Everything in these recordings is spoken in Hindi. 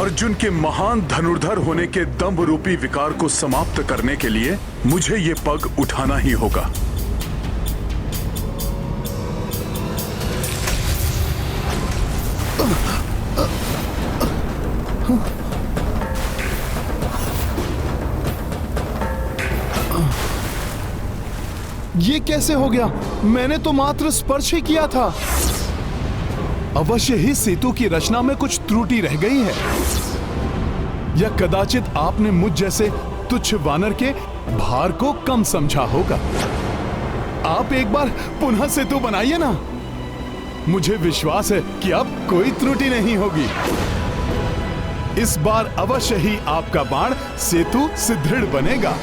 अर्जुन के महान धनुर्धर होने के दंभ रूपी विकार को समाप्त करने के लिए मुझे ये पग उठाना ही होगा। ये कैसे हो गया? मैंने तो मात्र स्पर्श ही किया था। अवश्य ही सेतु की रचना में कुछ त्रुटि रह गई है, या कदाचित आपने मुझ जैसे तुच्छ वानर के भार को कम समझा होगा। आप एक बार पुनः सेतु बनाइए ना। मुझे विश्वास है कि अब कोई त्रुटि नहीं होगी। इस बार अवश्य ही आपका बाण सेतु सुदृढ़ बनेगा।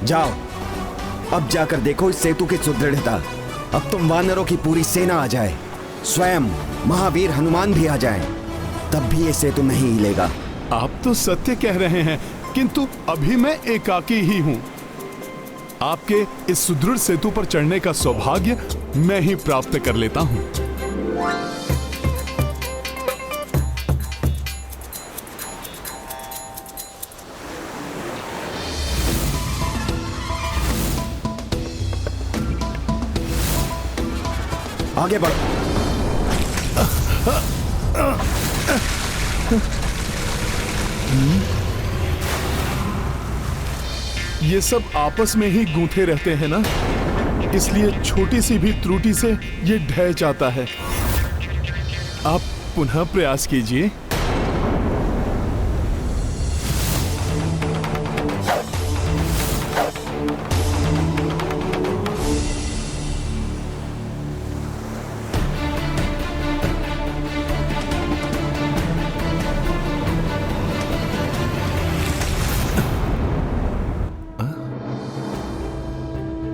जाओ, अब जाकर देखो इस सेतु की सुदृढ़ता। अब तुम वानरों की पूरी सेना आ जाए, स्वयं महावीर हनुमान भी आ जाए, तब भी ये सेतु नहीं हिलेगा। आप तो सत्य कह रहे हैं, किंतु अभी मैं एकाकी ही हूं। आपके इस सुदृढ़ सेतु पर चढ़ने का सौभाग्य मैं ही प्राप्त कर लेता हूं। आगे बढ़। ये सब आपस में ही गूंथे रहते हैं ना, इसलिए छोटी सी भी त्रुटि से ये ढह जाता है। आप पुनः प्रयास कीजिए।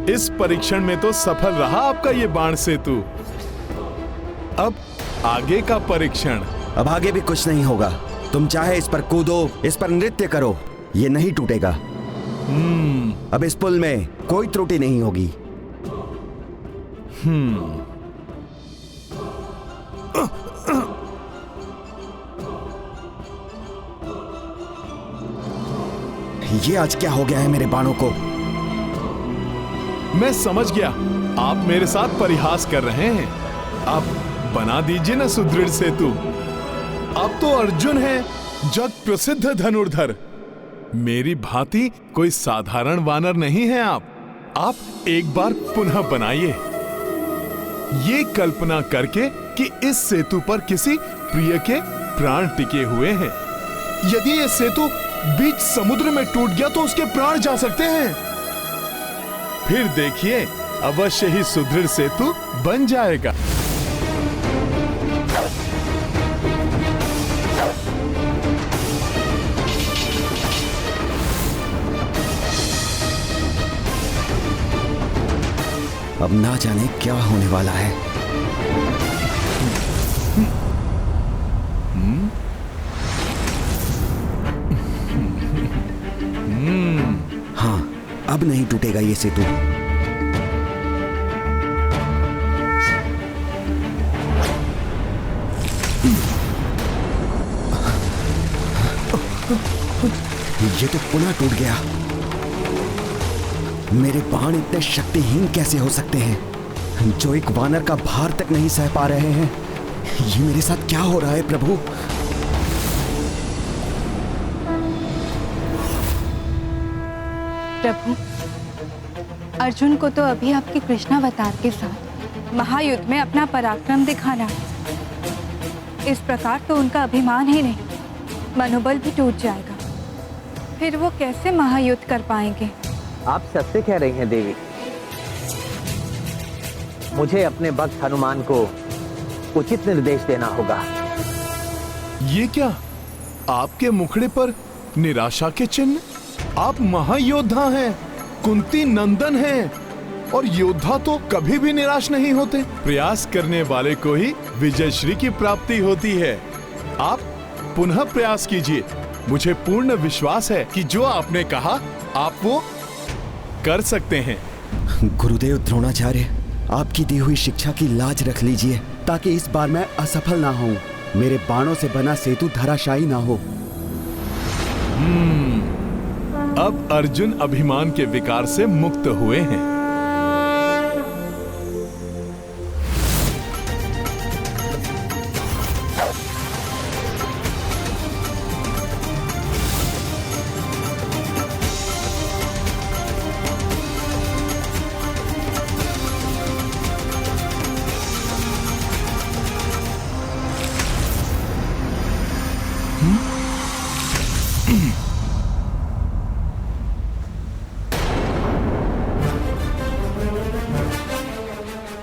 इस परीक्षण में तो सफल रहा आपका ये बाण सेतु। अब आगे का परीक्षण। अब आगे भी कुछ नहीं होगा। तुम चाहे इस पर कूदो, इस पर नृत्य करो, ये नहीं टूटेगा। अब इस पुल में कोई त्रुटि नहीं होगी। ये आज क्या हो गया है मेरे बाणों को? मैं समझ गया, आप मेरे साथ परिहास कर रहे हैं। आप बना दीजिए ना सुदृढ़ सेतु। आप तो अर्जुन हैं, जग प्रसिद्ध धनुर्धर। मेरी भांति कोई साधारण वानर नहीं है आप एक बार पुनः बनाइए, ये कल्पना करके कि इस सेतु पर किसी प्रिय के प्राण टिके हुए हैं। यदि ये सेतु बीच समुद्र में टूट गया तो उसके प्राण जा सकते हैं। फिर देखिए, अवश्य ही सुदृढ़ सेतु बन जाएगा। अब ना जाने क्या होने वाला है। हाँ, अब नहीं टूटेगा ये सेतु। ये तो पुनः टूट गया। मेरे बाण इतने शक्तिहीन कैसे हो सकते हैं, जो एक वानर का भार तक नहीं सह पा रहे हैं। ये मेरे साथ क्या हो रहा है प्रभु? प्रभु, अर्जुन को तो अभी आपके कृष्णावतार के साथ महायुद्ध में अपना पराक्रम दिखाना है। इस प्रकार तो उनका अभिमान ही नहीं, मनोबल भी टूट जाएगा। फिर वो कैसे महायुद्ध कर पाएंगे? आप सत्य कह रही हैं देवी। मुझे अपने भक्त हनुमान को उचित निर्देश देना होगा। ये क्या, आपके मुखड़े पर निराशा के चिन्ह? आप महायोद्धा हैं, कुंती नंदन हैं, और योद्धा तो कभी भी निराश नहीं होते। प्रयास करने वाले को ही विजयश्री की प्राप्ति होती है। आप पुनः प्रयास कीजिए। मुझे पूर्ण विश्वास है कि जो आपने कहा आप वो कर सकते हैं। गुरुदेव द्रोणाचार्य, आपकी दी हुई शिक्षा की लाज रख लीजिए ताकि इस बार मैं असफल ना हूं। मेरे बाणों से बना सेतु धराशायी ना हो। अब अर्जुन अभिमान के विकार से मुक्त हुए हैं।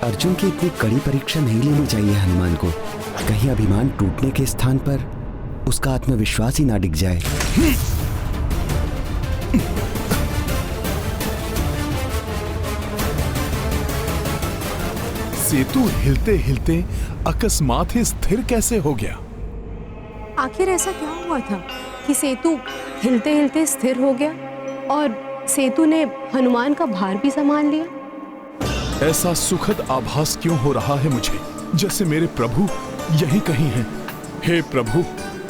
अर्जुन की इतनी कड़ी परीक्षा नहीं लेनी चाहिए हनुमान को। कहीं अभिमान टूटने के स्थान पर उसका आत्मविश्वास ही ना डिग जाए। सेतु हिलते हिलते अकस्मात ही स्थिर कैसे हो गया? आखिर ऐसा क्या हुआ था कि सेतु हिलते हिलते स्थिर हो गया और सेतु ने हनुमान का भार भी संभाल लिया? ऐसा सुखद आभास क्यों हो रहा है मुझे, जैसे मेरे प्रभु यहीं कहीं हैं। हे प्रभु,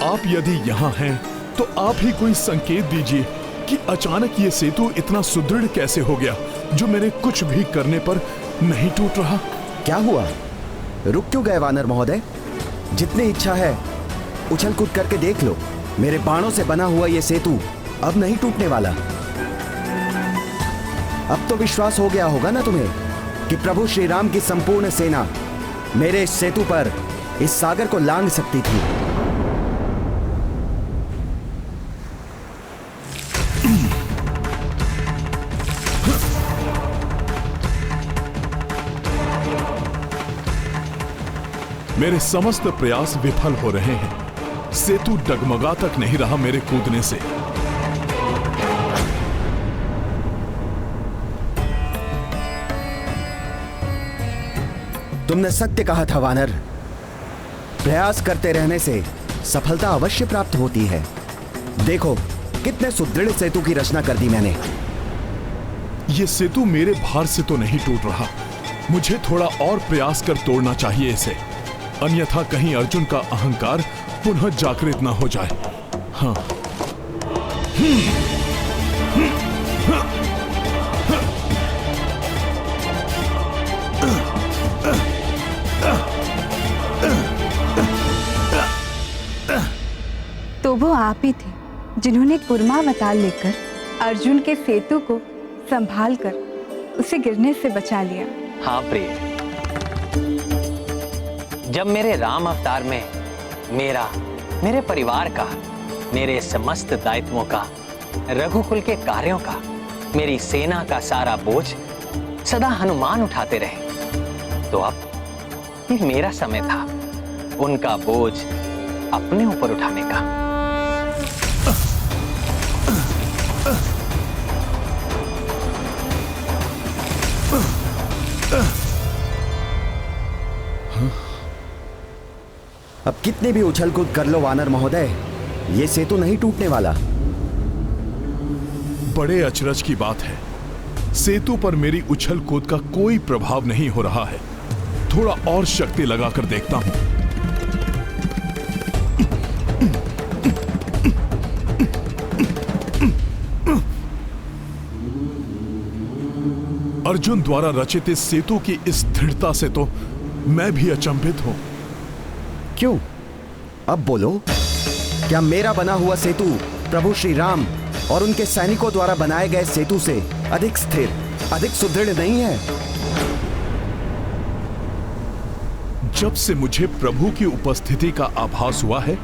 आप यदि यहाँ हैं तो आप ही कोई संकेत दीजिए कि अचानक ये सेतु इतना सुदृढ़ कैसे हो गया, जो मेरे कुछ भी करने पर नहीं टूट रहा। क्या हुआ? रुक क्यों गए वानर महोदय? जितनी इच्छा है उछल कूद करके देख लो। मेरे बाणों से बना हुआ ये सेतु अब नहीं टूटने वाला। अब तो विश्वास हो गया होगा ना तुम्हें कि प्रभु श्री राम की संपूर्ण सेना मेरे इस सेतु पर इस सागर को लांघ सकती थी। मेरे समस्त प्रयास विफल हो रहे हैं। सेतु डगमगा तक नहीं रहा मेरे कूदने से। तुमने सत्य कहा था वानर। प्रयास करते रहने से सफलता अवश्य प्राप्त होती है। देखो कितने सुदृढ़ सेतु की रचना कर दी मैंने। ये सेतु मेरे भार से तो नहीं टूट रहा। मुझे थोड़ा और प्रयास कर तोड़ना चाहिए इसे, अन्यथा कहीं अर्जुन का अहंकार पुनः जागृत ना हो जाए। हाँ। तो वो आप ही थे जिन्होंने कुर्मावतार लेकर अर्जुन के सेतु को संभाल कर उसे गिरने से बचा लिया। हाँ प्रिय, जब मेरे राम अवतार में मेरे परिवार का, मेरे समस्त दायित्वों का, रघुकुल के कार्यों का, मेरी सेना का सारा बोझ सदा हनुमान उठाते रहे, तो अब ये मेरा समय था उनका बोझ अपने ऊपर उठाने का। अब कितने भी उछल कूद कर लो वानर महोदय, ये सेतु नहीं टूटने वाला। बड़े अचरज की बात है, सेतु पर मेरी उछल कूद का कोई प्रभाव नहीं हो रहा है। थोड़ा और शक्ति लगाकर देखता हूं। अर्जुन द्वारा रचित इस सेतु की इस दृढ़ता से तो मैं भी अचंभित हूं। क्यों? अब बोलो, क्या मेरा बना हुआ सेतु प्रभु श्री राम और उनके सैनिकों द्वारा बनाए गए सेतु से अधिक स्थिर, अधिक सुदृढ़ नहीं है? जब से मुझे प्रभु की उपस्थिति का आभास हुआ है,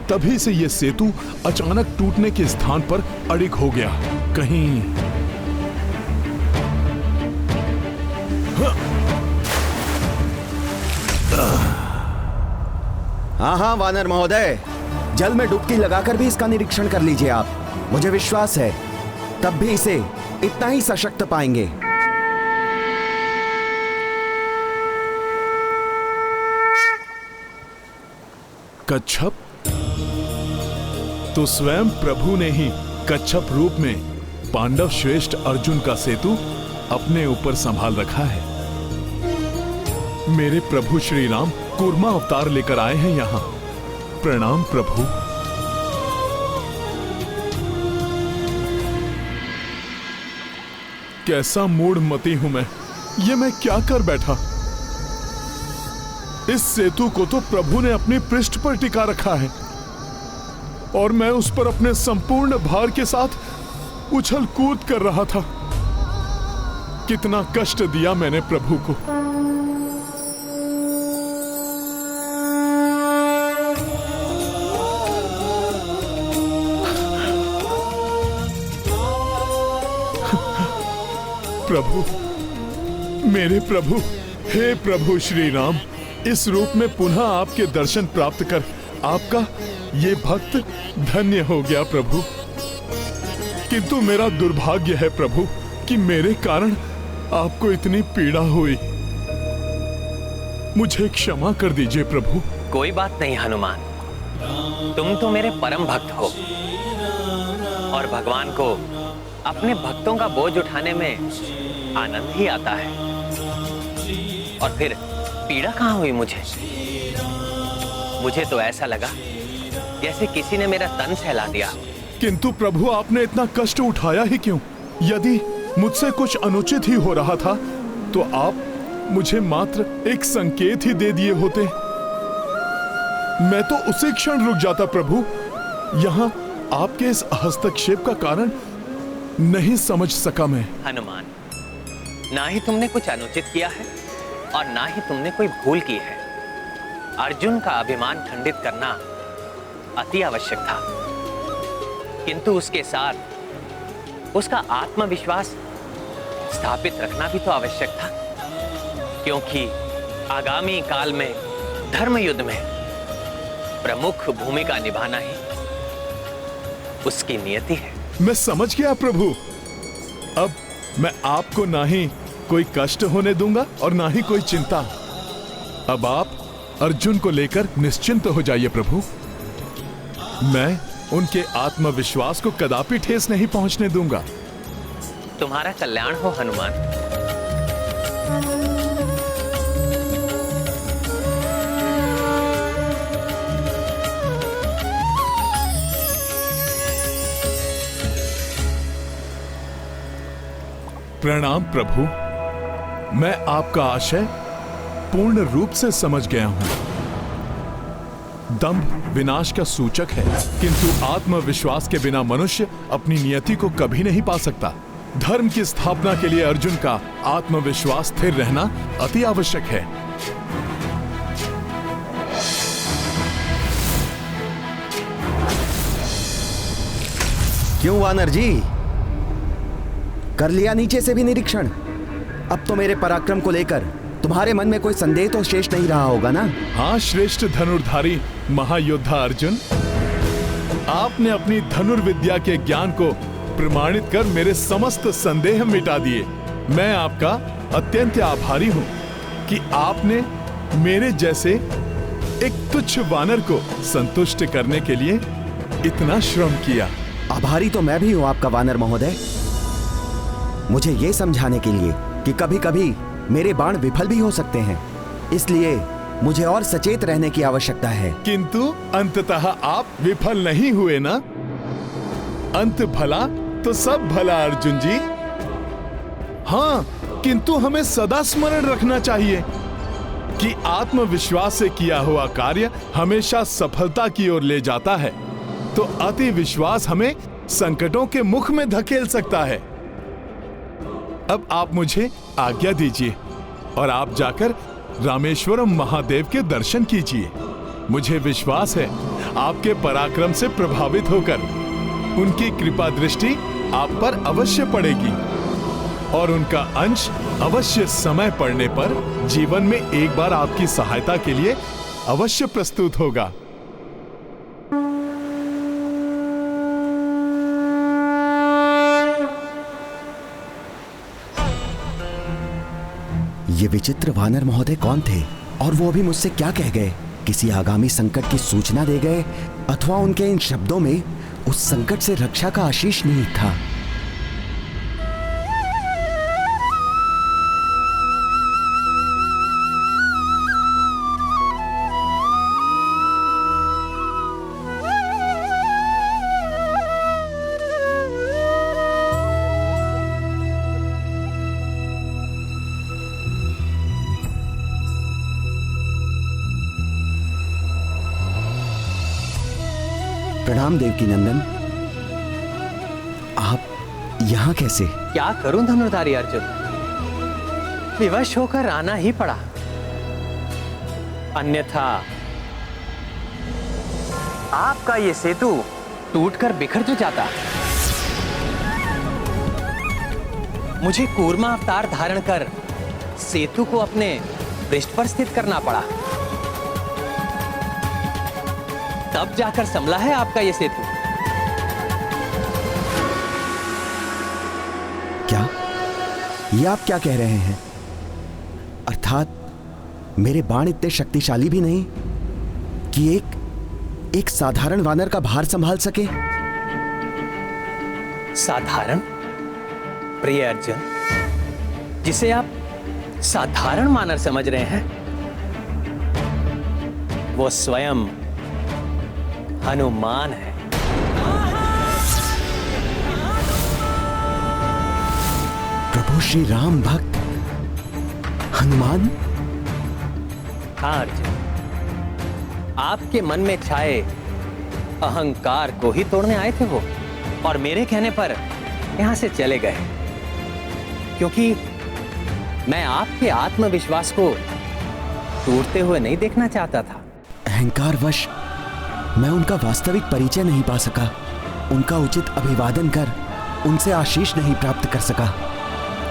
तभी से यह सेतु अचानक टूटने के स्थान पर अड़िग हो गया। कहीं हाँ हाँ वानर महोदय, जल में डुबकी लगाकर भी इसका निरीक्षण कर लीजिए आप। मुझे विश्वास है तब भी इसे इतना ही सशक्त पाएंगे। कच्छप? तो स्वयं प्रभु ने ही कच्छप रूप में पांडव श्रेष्ठ अर्जुन का सेतु अपने ऊपर संभाल रखा है। मेरे प्रभु श्री राम कूर्मा अवतार लेकर आए हैं यहां। प्रणाम प्रभु। कैसा मूढ़मती हूं मैं, ये मैं क्या कर बैठा। इस सेतु को तो प्रभु ने अपने पृष्ठ पर टिका रखा है और मैं उस पर अपने संपूर्ण भार के साथ उछल कूद कर रहा था। कितना कष्ट दिया मैंने प्रभु को। प्रभु, मेरे प्रभु, हे प्रभु श्री राम, इस रूप में पुनः आपके दर्शन प्राप्त कर आपका ये भक्त धन्य हो गया प्रभु। किंतु मेरा दुर्भाग्य है प्रभु कि मेरे कारण आपको इतनी पीड़ा हुई। मुझे क्षमा कर दीजिए प्रभु। कोई बात नहीं हनुमान, तुम तो मेरे परम भक्त हो और भगवान को अपने भक्तों का बोझ उठाने में आनंद ही आता है। और फिर पीड़ा कहाँ हुई मुझे? मुझे तो ऐसा लगा जैसे किसी ने मेरा तन सहला दिया। किंतु प्रभु, आपने इतना कष्ट उठाया ही क्यों? यदि मुझसे कुछ अनुचित ही हो रहा था तो आप मुझे मात्र एक संकेत ही दे दिए होते। मैं तो उसी क्षण रुक जाता प्रभु। यहां आपके इस हस्तक्षेप का कारण नहीं समझ सका मैं। हनुमान, ना ही तुमने कुछ अनुचित किया है और ना ही तुमने कोई भूल की है। अर्जुन का अभिमान खंडित करना अति आवश्यक था, किंतु उसके साथ उसका आत्मविश्वास स्थापित रखना भी तो आवश्यक था, क्योंकि आगामी काल में धर्म युद्ध में प्रमुख भूमिका निभाना ही उसकी नियति है। मैं समझ गया प्रभु। अब मैं आपको ना ही कोई कष्ट होने दूंगा और ना ही कोई चिंता। अब आप अर्जुन को लेकर निश्चिंत हो जाइए प्रभु। मैं उनके आत्मविश्वास को कदापि ठेस नहीं पहुंचने दूंगा। तुम्हारा कल्याण हो हनुमान। प्रणाम प्रभु, मैं आपका आशय पूर्ण रूप से समझ गया हूं। दंभ विनाश का सूचक है, किंतु आत्मविश्वास के बिना मनुष्य अपनी नियति को कभी नहीं पा सकता। धर्म की स्थापना के लिए अर्जुन का आत्मविश्वास स्थिर रहना अति आवश्यक है। क्यों वानर जी, कर लिया नीचे से भी निरीक्षण? अब तो मेरे पराक्रम को लेकर तुम्हारे मन में कोई संदेह तो शेष नहीं रहा होगा ना? हाँ श्रेष्ठ धनुर्धारी महायोद्धा अर्जुन, आपने अपनी धनुर्विद्या के ज्ञान को प्रमाणित कर मेरे समस्त संदेह मिटा दिए। मैं आपका अत्यंत आभारी हूं कि आपने मेरे जैसे एक तुच्छ वानर को संतुष्ट करने के लिए इतना श्रम किया। आभारी तो मैं भी हूं आपका वानर महोदय, मुझे ये समझाने के लिए कि कभी कभी मेरे बाण विफल भी हो सकते हैं, इसलिए मुझे और सचेत रहने की आवश्यकता है। किंतु अंततः आप विफल नहीं हुए ना? अंत भला तो सब भला अर्जुन जी। हाँ, किंतु हमें सदा स्मरण रखना चाहिए कि आत्मविश्वास से किया हुआ कार्य हमेशा सफलता की ओर ले जाता है, तो अति विश्वास हमें संकटों के मुख में धकेल सकता है। अब आप मुझे आज्ञा दीजिए और आप जाकर रामेश्वरम महादेव के दर्शन कीजिए। मुझे विश्वास है आपके पराक्रम से प्रभावित होकर उनकी कृपा दृष्टि आप पर अवश्य पड़ेगी और उनका अंश अवश्य समय पड़ने पर जीवन में एक बार आपकी सहायता के लिए अवश्य प्रस्तुत होगा। ये विचित्र वानर महोदय कौन थे और वो अभी मुझसे क्या कह गए? किसी आगामी संकट की सूचना दे गए, अथवा उनके इन शब्दों में उस संकट से रक्षा का आशीष नहीं था। प्रणाम देवकी नंदन, आप यहाँ कैसे? क्या करूं धनुर्धारी अर्जुन, विवश होकर आना ही पड़ा, अन्यथा आपका ये सेतु टूटकर बिखर जो जाता। मुझे कूर्मा अवतार धारण कर सेतु को अपने पृष्ठ पर स्थित करना पड़ा, तब जाकर संभला है आपका ये सेतु। क्या ये आप क्या कह रहे हैं? अर्थात मेरे बाण इतने शक्तिशाली भी नहीं कि एक साधारण वानर का भार संभाल सके? साधारण? प्रिय अर्जुन, जिसे आप साधारण वानर समझ रहे हैं, वो स्वयं हनुमान है। प्रभु श्री राम भक्त हनुमान? हाँ अर्जुन, आपके मन में छाए अहंकार को ही तोड़ने आए थे वो, और मेरे कहने पर यहां से चले गए, क्योंकि मैं आपके आत्मविश्वास को टूटते हुए नहीं देखना चाहता था। अहंकारवश मैं उनका वास्तविक परिचय नहीं पा सका, उनका उचित अभिवादन कर उनसे आशीष नहीं प्राप्त कर सका,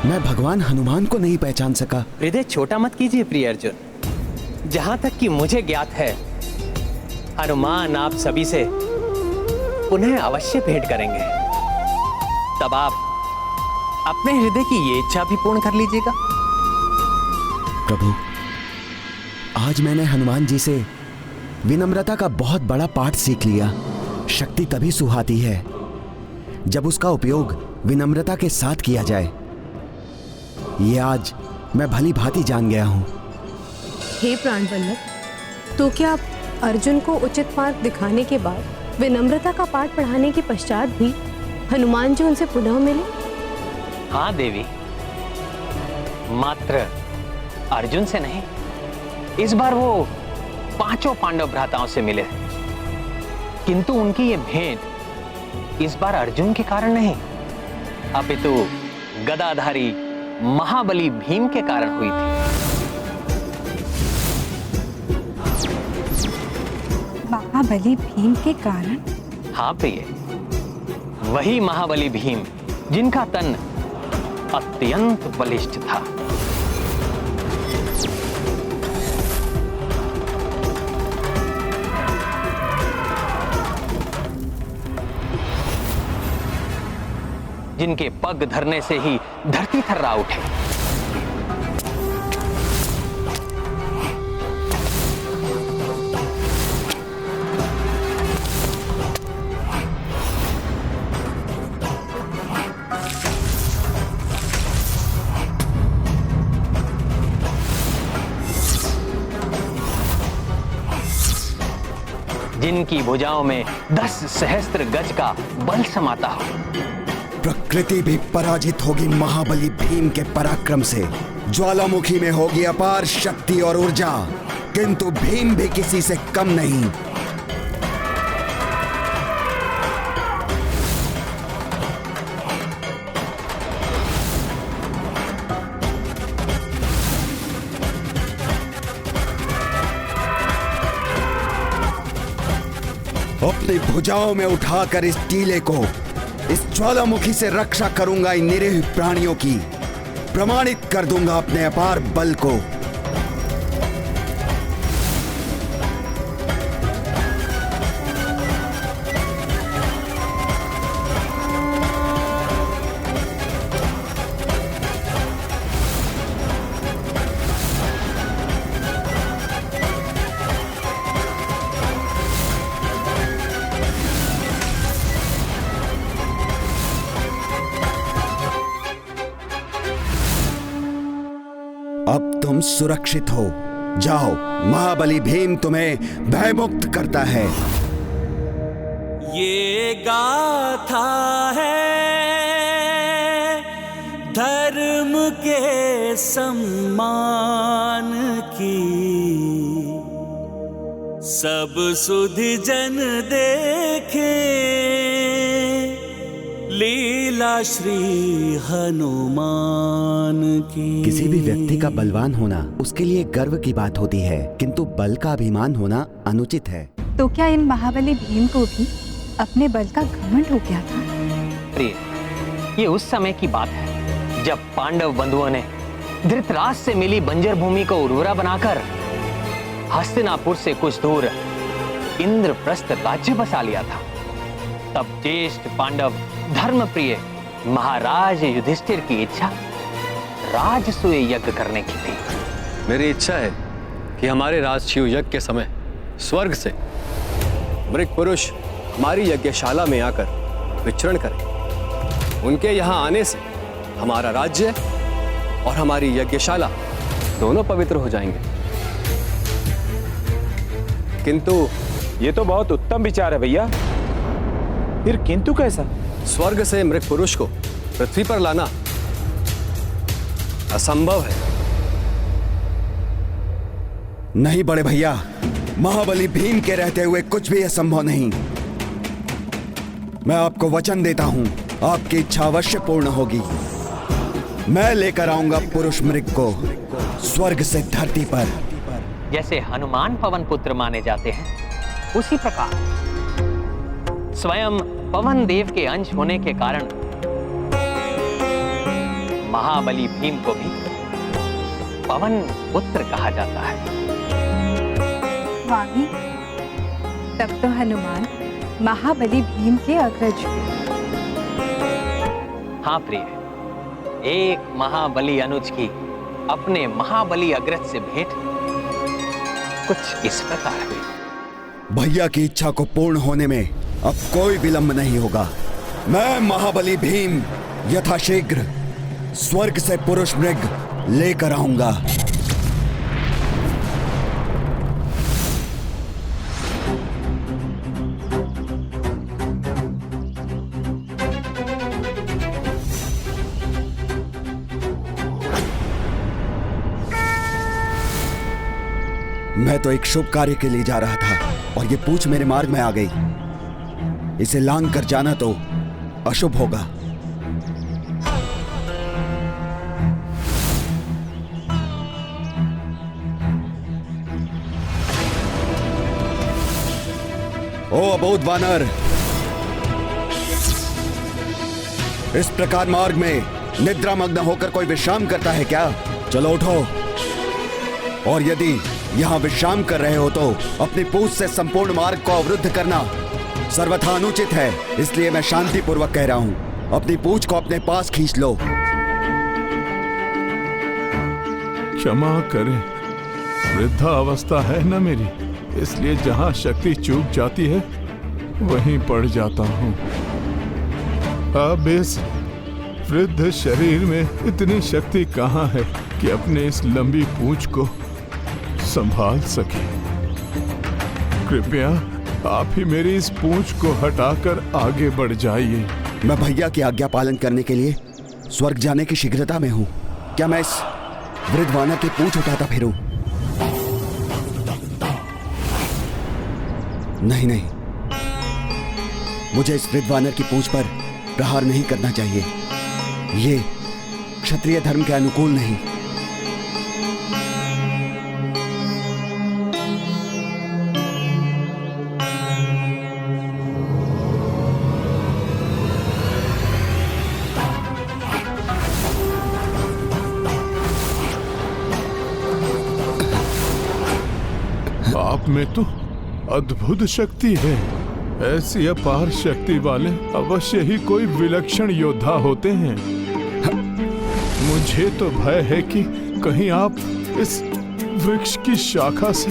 मैं भगवान हनुमान को नहीं पहचान सका। हृदय छोटा मत कीजिए प्रिय अर्जुन, जहां तक कि मुझे ज्ञात है, हनुमान आप सभी से पुनः अवश्य भेंट करेंगे, तब आप अपने हृदय की ये इच्छा भी पूर्ण कर लीजिएगा। प्रभु, आज मैंने हनुमान जी से विनम्रता का बहुत बड़ा पाठ सीख लिया। शक्ति तभी सुहाती है जब उसका उपयोग विनम्रता के साथ किया जाए। ये आज मैं भली भांति जान गया हूं। हे प्राणवल्लभ, तो क्या अर्जुन को उचित मार्ग दिखाने के बाद विनम्रता का पाठ पढ़ाने के पश्चात भी हनुमान जी उनसे पुनः मिले? हाँ देवी, मात्र अर्जुन से नहीं, इस बार वो 5 पांडव भ्राताओं से मिले, किंतु उनकी ये भेंट इस बार अर्जुन के कारण नहीं, अपितु गदाधारी महाबली भीम के कारण हुई थी। महाबली भीम के कारण? हाँ प्रिय, वही महाबली भीम जिनका तन अत्यंत बलिष्ठ था। जिनके पग धरने से ही धरती थर्रा उठे। जिनकी भुजाओं में 10 सहस्त्र गज का बल समाता हो। प्रकृति भी पराजित होगी महाबली भीम के पराक्रम से। ज्वालामुखी में होगी अपार शक्ति और ऊर्जा, किंतु भीम भी किसी से कम नहीं। अपनी भुजाओं में उठाकर इस टीले को, इस ज्वालामुखी से रक्षा करूंगा इन निरीह प्राणियों की, प्रमाणित कर दूंगा अपने अपार बल को। तुम सुरक्षित हो। जाओ, महाबली भीम तुम्हें भयमुक्त करता है। ये गाथा है धर्म के सम्मान की, सब सुधि जन देखे लीला श्री हनुमान की। किसी भी व्यक्ति का बलवान होना उसके लिए गर्व की बात होती है, किंतु बल का अभिमान होना अनुचित है। तो क्या इन महाबली भीम को भी अपने बल का घमंड हो गया था? प्रिय, ये उस समय की बात है जब पांडव बंधुओं ने धृतराष्ट्र से मिली बंजर भूमि को उर्वरा बनाकर हस्तिनापुर से कुछ दूर इंद्रप्रस्थ राज्य बसा लिया था। तब ज्येष्ठ पांडव धर्मप्रिय महाराज युधिष्ठिर की इच्छा राजसूय यज्ञ करने की थी। मेरी इच्छा है कि हमारे राजसूय यज्ञ के समय स्वर्ग से मृग पुरुष हमारी यज्ञशाला में आकर विचरण करें। उनके यहाँ आने से हमारा राज्य और हमारी यज्ञशाला दोनों पवित्र हो जाएंगे। किंतु ये तो बहुत उत्तम विचार है भैया। फिर किंतु कैसा? स्वर्ग से मृग पुरुष को पृथ्वी पर लाना असंभव है। नहीं बड़े भैया, महाबली भीम के रहते हुए कुछ भी असंभव नहीं। मैं आपको वचन देता हूं, आपकी इच्छा अवश्य पूर्ण होगी। मैं लेकर आऊंगा पुरुष मृग को स्वर्ग से धरती पर। जैसे हनुमान पवन पुत्र माने जाते हैं, उसी प्रकार स्वयं पवन देव के अंश होने के कारण महाबली भीम को भी पवन पुत्र कहा जाता है। स्वामी, तब तो हनुमान महाबली भीम के अग्रज हुए। हाँ प्रिय, एक महाबली अनुज की अपने महाबली अग्रज से भेंट कुछ इस प्रकार हुई। भैया की इच्छा को पूर्ण होने में अब कोई विलंब नहीं होगा। मैं महाबली भीम यथाशीघ्र स्वर्ग से पुरुष मृग लेकर आऊंगा। मैं तो एक शुभ कार्य के लिए जा रहा था और ये पूंछ मेरे मार्ग में आ गई। इसे लांघ कर जाना तो अशुभ होगा। ओ अबोध वानर, इस प्रकार मार्ग में निद्रामग्न होकर कोई विश्राम करता है क्या? चलो उठो, और यदि यहाँ विश्राम कर रहे हो तो अपनी पूंछ से संपूर्ण मार्ग को अवरुद्ध करना सर्वथा अनुचित है। इसलिए मैं शांति पूर्वक कह रहा हूं, अपनी पूंछ को अपने पास खींच लो। क्षमा करें, वृद्धा अवस्था है न मेरी, इसलिए जहां शक्ति चूक जाती है वहीं पड़ जाता हूं। अब इस वृद्ध शरीर में इतनी शक्ति कहां है कि अपने इस लंबी पूंछ को संभाल सके। कृपया आप ही मेरी इस पूंछ को हटाकर आगे बढ़ जाइए। मैं भैया की आज्ञा पालन करने के लिए स्वर्ग जाने की शीघ्रता में हूं। क्या मैं इस वृद्ध वानर की पूंछ उठाता फिरूं? नहीं नहीं, मुझे इस वृद्ध वानर की पूंछ पर प्रहार नहीं करना चाहिए। ये क्षत्रिय धर्म के अनुकूल नहीं। आप में तो अद्भुत शक्ति है। ऐसी अपार शक्ति वाले अवश्य ही कोई विलक्षण योद्धा होते हैं। मुझे तो भय है कि कहीं आप इस वृक्ष की शाखा से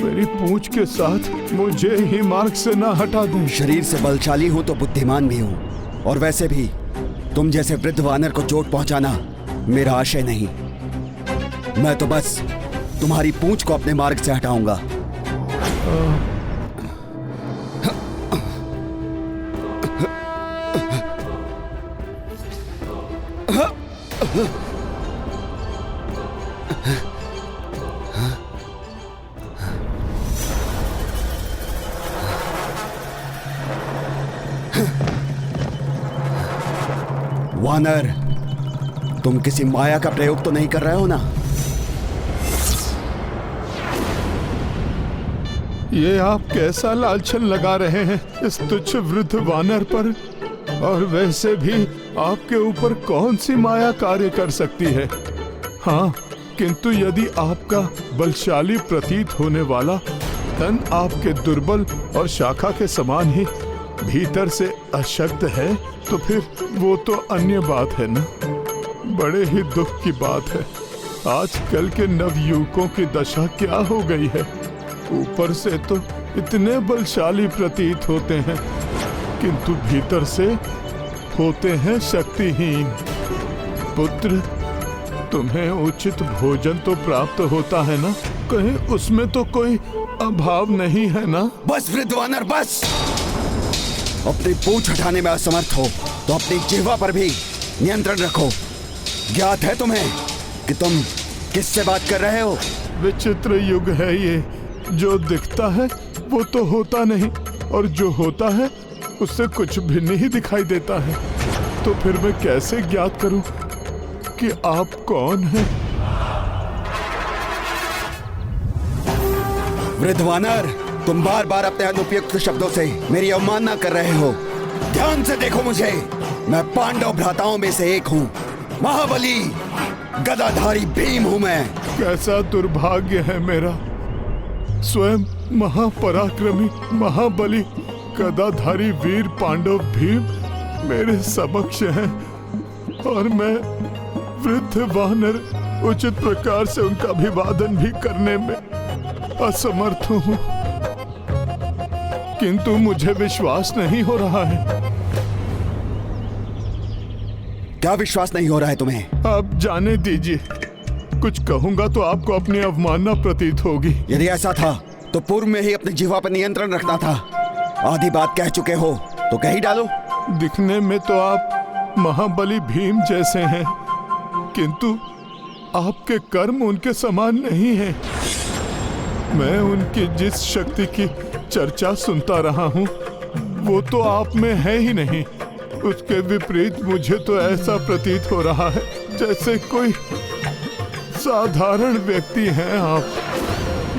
मेरी पूंछ के साथ मुझे ही मार्ग से ना हटा दें। शरीर से बलशाली हूं तो बुद्धिमान भी हूं, और वैसे भी तुम जैसे वृद्ध वानर को चोट पहुंचाना मेरा आशय नहीं। मैं तो बस तुम्हारी पूंछ को अपने मार्ग से हटाऊंगा। वानर, तुम किसी माया का प्रयोग तो नहीं कर रहे हो ना? ये आप कैसा लालछन लगा रहे हैं इस तुच्छ वृद्ध वानर पर? और वैसे भी आपके ऊपर कौन सी माया कार्य कर सकती है? हाँ, किंतु यदि आपका बलशाली प्रतीत होने वाला तन आपके दुर्बल और शाखा के समान ही भीतर से अशक्त है तो फिर वो तो अन्य बात है ना। बड़े ही दुख की बात है, आजकल के नवयुवकों की दशा क्या हो गई है। ऊपर से तो इतने बलशाली प्रतीत होते हैं किंतु भीतर से होते हैं शक्तिहीन। पुत्र, तुम्हें उचित भोजन तो प्राप्त होता है ना? कहीं उसमें तो कोई अभाव नहीं है ना? बस वृद्ध वानर, बस। अपनी पूंछ हटाने में असमर्थ हो तो अपनी जिह्वा पर भी नियंत्रण रखो। ज्ञात है तुम्हें कि तुम किससे बात कर रहे हो? विचित्र युग है ये, जो दिखता है वो तो होता नहीं और जो होता है उससे कुछ भी नहीं दिखाई देता है। तो फिर मैं कैसे ज्ञात करूं कि आप कौन हैं? वृद्ध वानर, तुम बार बार अपने अनुपयुक्त शब्दों से मेरी अवमानना कर रहे हो। ध्यान से देखो मुझे, मैं पांडव भ्राताओं में से एक हूँ। महाबली गदाधारी भीम हूँ मैं। कैसा दुर्भाग्य है मेरा, स्वयं महापराक्रमी महाबली गदाधारी वीर पांडव भीम मेरे समक्ष हैं और मैं वृद्ध वानर उचित प्रकार से उनका अभिवादन भी करने में असमर्थ हूँ। किंतु मुझे विश्वास नहीं हो रहा है। क्या विश्वास नहीं हो रहा है तुम्हें? आप जाने दीजिए, कुछ कहूंगा तो आपको अपनी अवमानना प्रतीत होगी। यदि ऐसा था तो पूर्व में ही अपनी जिह्वा पर नियंत्रण रखना था। आधी बात कह चुके हो तो कह ही डालो। दिखने में तो आप महाबली भीम जैसे हैं, किंतु आपके कर्म उनके समान नहीं हैं। मैं उनकी जिस शक्ति की चर्चा सुनता रहा हूँ वो तो आप में है ही नहीं। उसके विपरीत मुझे तो ऐसा प्रतीत हो रहा है जैसे कोई साधारण व्यक्ति हैं आप,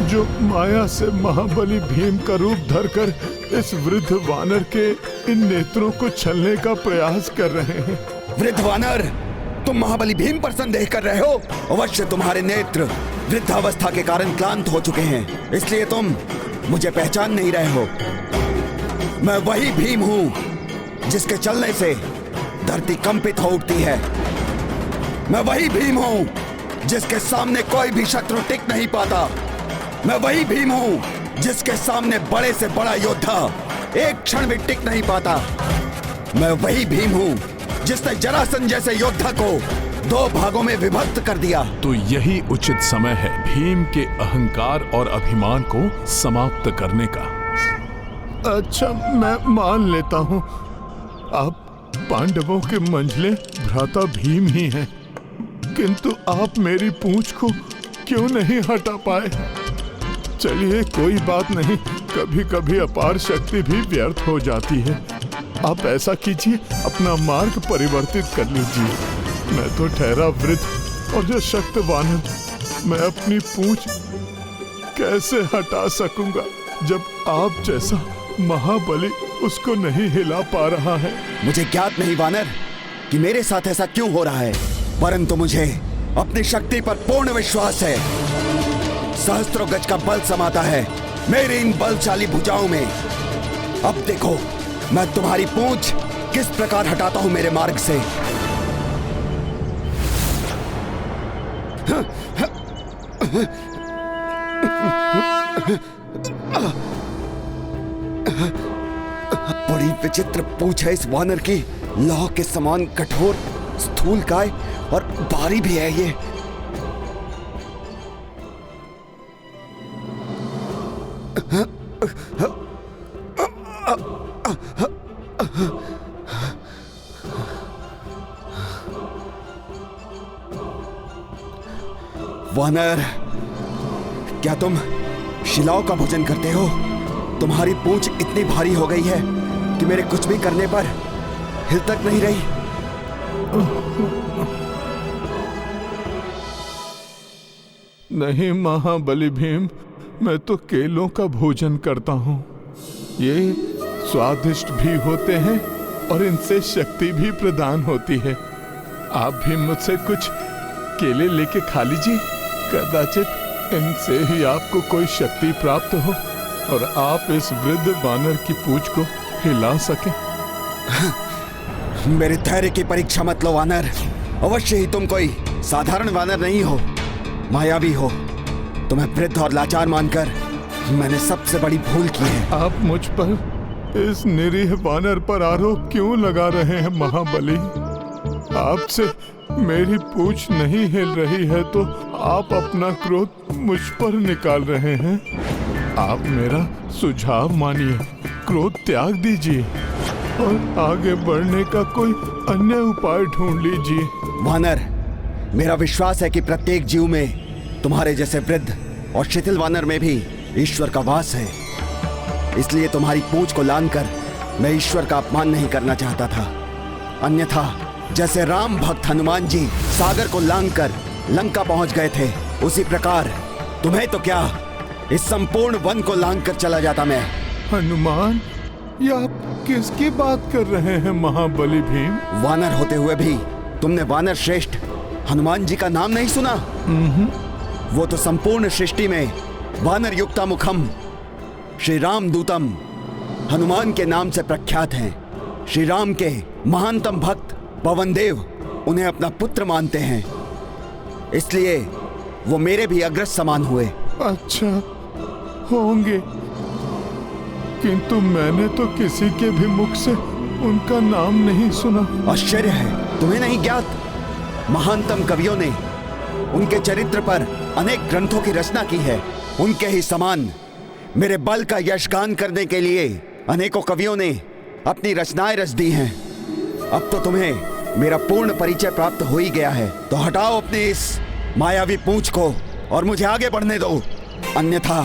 जो माया से महाबली भीम का रूप धरकर इस वृद्ध वानर के इन नेत्रों को छलने का प्रयास कर रहे हैं। वृद्ध वानर, तुम महाबली भीम पर संदेह कर रहे हो? अवश्य तुम्हारे नेत्र वृद्धावस्था के कारण क्लांत हो चुके हैं, इसलिए तुम मुझे पहचान नहीं रहे हो। मैं वही भीम हूं जिसके चलने से धरती कंपित हो उठती है। मैं वही भीम हूं जिसके सामने कोई भी शत्रु टिक नहीं पाता। मैं वही भीम हूं जिसके सामने बड़े से बड़ा योद्धा एक क्षण भी टिक नहीं पाता। मैं वही भीम हूं जिसने जरासंध जैसे योद्धा को 2 भागों में विभक्त कर दिया। तो यही उचित समय है भीम के अहंकार और अभिमान को समाप्त करने का। अच्छा, मैं मान लेता हूँ आप पांडवों के मंझले भ्राता भीम ही हैं, किंतु आप मेरी पूंछ को क्यों नहीं हटा पाए? चलिए, कोई बात नहीं, कभी कभी अपार शक्ति भी व्यर्थ हो जाती है। आप ऐसा कीजिए, अपना मार्ग परिवर्तित कर लीजिए। मैं तो ठहरा वृद्ध और जो शक्त वानर, मैं अपनी पूंछ कैसे हटा सकूंगा जब आप जैसा महाबली उसको नहीं हिला पा रहा है? मुझे ज्ञात नहीं वानर कि मेरे साथ ऐसा क्यों हो रहा है, परंतु मुझे अपनी शक्ति पर पूर्ण विश्वास है। सहस्त्रों गज का बल समाता है मेरी इन बलशाली भुजाओं में। अब देखो मैं तुम्हारी पूंछ किस प्रकार हटाता हूं मेरे मार्ग से। बड़ी विचित्र पूंछ है इस वानर की, लौह के समान कठोर, स्थूलकाय और भारी भी है ये। वानर, क्या तुम शिलाओं का भोजन करते हो? तुम्हारी पूंछ इतनी भारी हो गई है कि मेरे कुछ भी करने पर हिल तक नहीं रही। नहीं महाबली भीम, मैं तो केलों का भोजन करता हूँ। ये स्वादिष्ट भी होते हैं और इनसे शक्ति भी प्रदान होती है। आप भी मुझसे कुछ केले लेके खा लीजिए, कदाचित इनसे ही आपको कोई शक्ति प्राप्त हो और आप इस वृद्ध वानर की पूंछ को हिला सकें। मेरे धैर्य की परीक्षा मत लो वानर। अवश्य ही तुम कोई साधारण वानर नहीं हो, मायावी हो। तुम्हें वृद्ध और लाचार मानकर मैंने सबसे बड़ी भूल की है। आप मुझ पर इस निरीह वानर पर आरोप क्यों लगा रहे हैं महाबली? आपसे मेरी पूंछ नहीं हिल रही है तो आप अपना क्रोध मुझ पर निकाल रहे हैं। आप मेरा सुझाव मानिए, क्रोध त्याग दीजिए और आगे बढ़ने का कोई अन्य उपाय ढूंढ लीजिए। वानर, मेरा विश्वास है कि प्रत्येक जीव में तुम्हारे जैसे वृद्ध और शिथिल वानर में भी ईश्वर का वास है। इसलिए तुम्हारी पूंछ को लांघकर मैं ईश्वर का अपमान नहीं करना चाहता था। अन्यथा जैसे राम भक्त हनुमान जी सागर को लांघकर लंका पहुंच गए थे, उसी प्रकार तुम्हें तो क्या, इस संपूर्ण वन को लांघकर चला जाता मैं। हनुमान, ये आप किसकी बात कर रहे हैं महाबली भीम? वानर होते हुए भी तुमने वानर श्रेष्ठ हनुमान जी का नाम नहीं सुना? वो तो संपूर्ण सृष्टि में वानर युक्ता मुखम श्री राम दूतम हनुमान के नाम से प्रख्यात हैं। श्री राम के महानतम भक्त पवन देव उन्हें अपना पुत्र मानते हैं, इसलिए वो मेरे भी अग्रज समान हुए। अच्छा, होंगे, किंतु मैंने तो किसी के भी मुख से उनका नाम नहीं सुना। आश्चर्य है, तुम्हें नहीं ज्ञात? महानतम कवियों ने उनके चरित्र पर अनेक ग्रंथों की रचना की है। उनके ही समान मेरे बल का यशगान करने के लिए अनेकों कवियों ने अपनी रचनाएं रच दी हैं। अब तो तुम्हें मेरा पूर्ण परिचय प्राप्त हो ही गया है, तो हटाओ अपनी इस मायावी पूंछ को और मुझे आगे बढ़ने दो, अन्यथा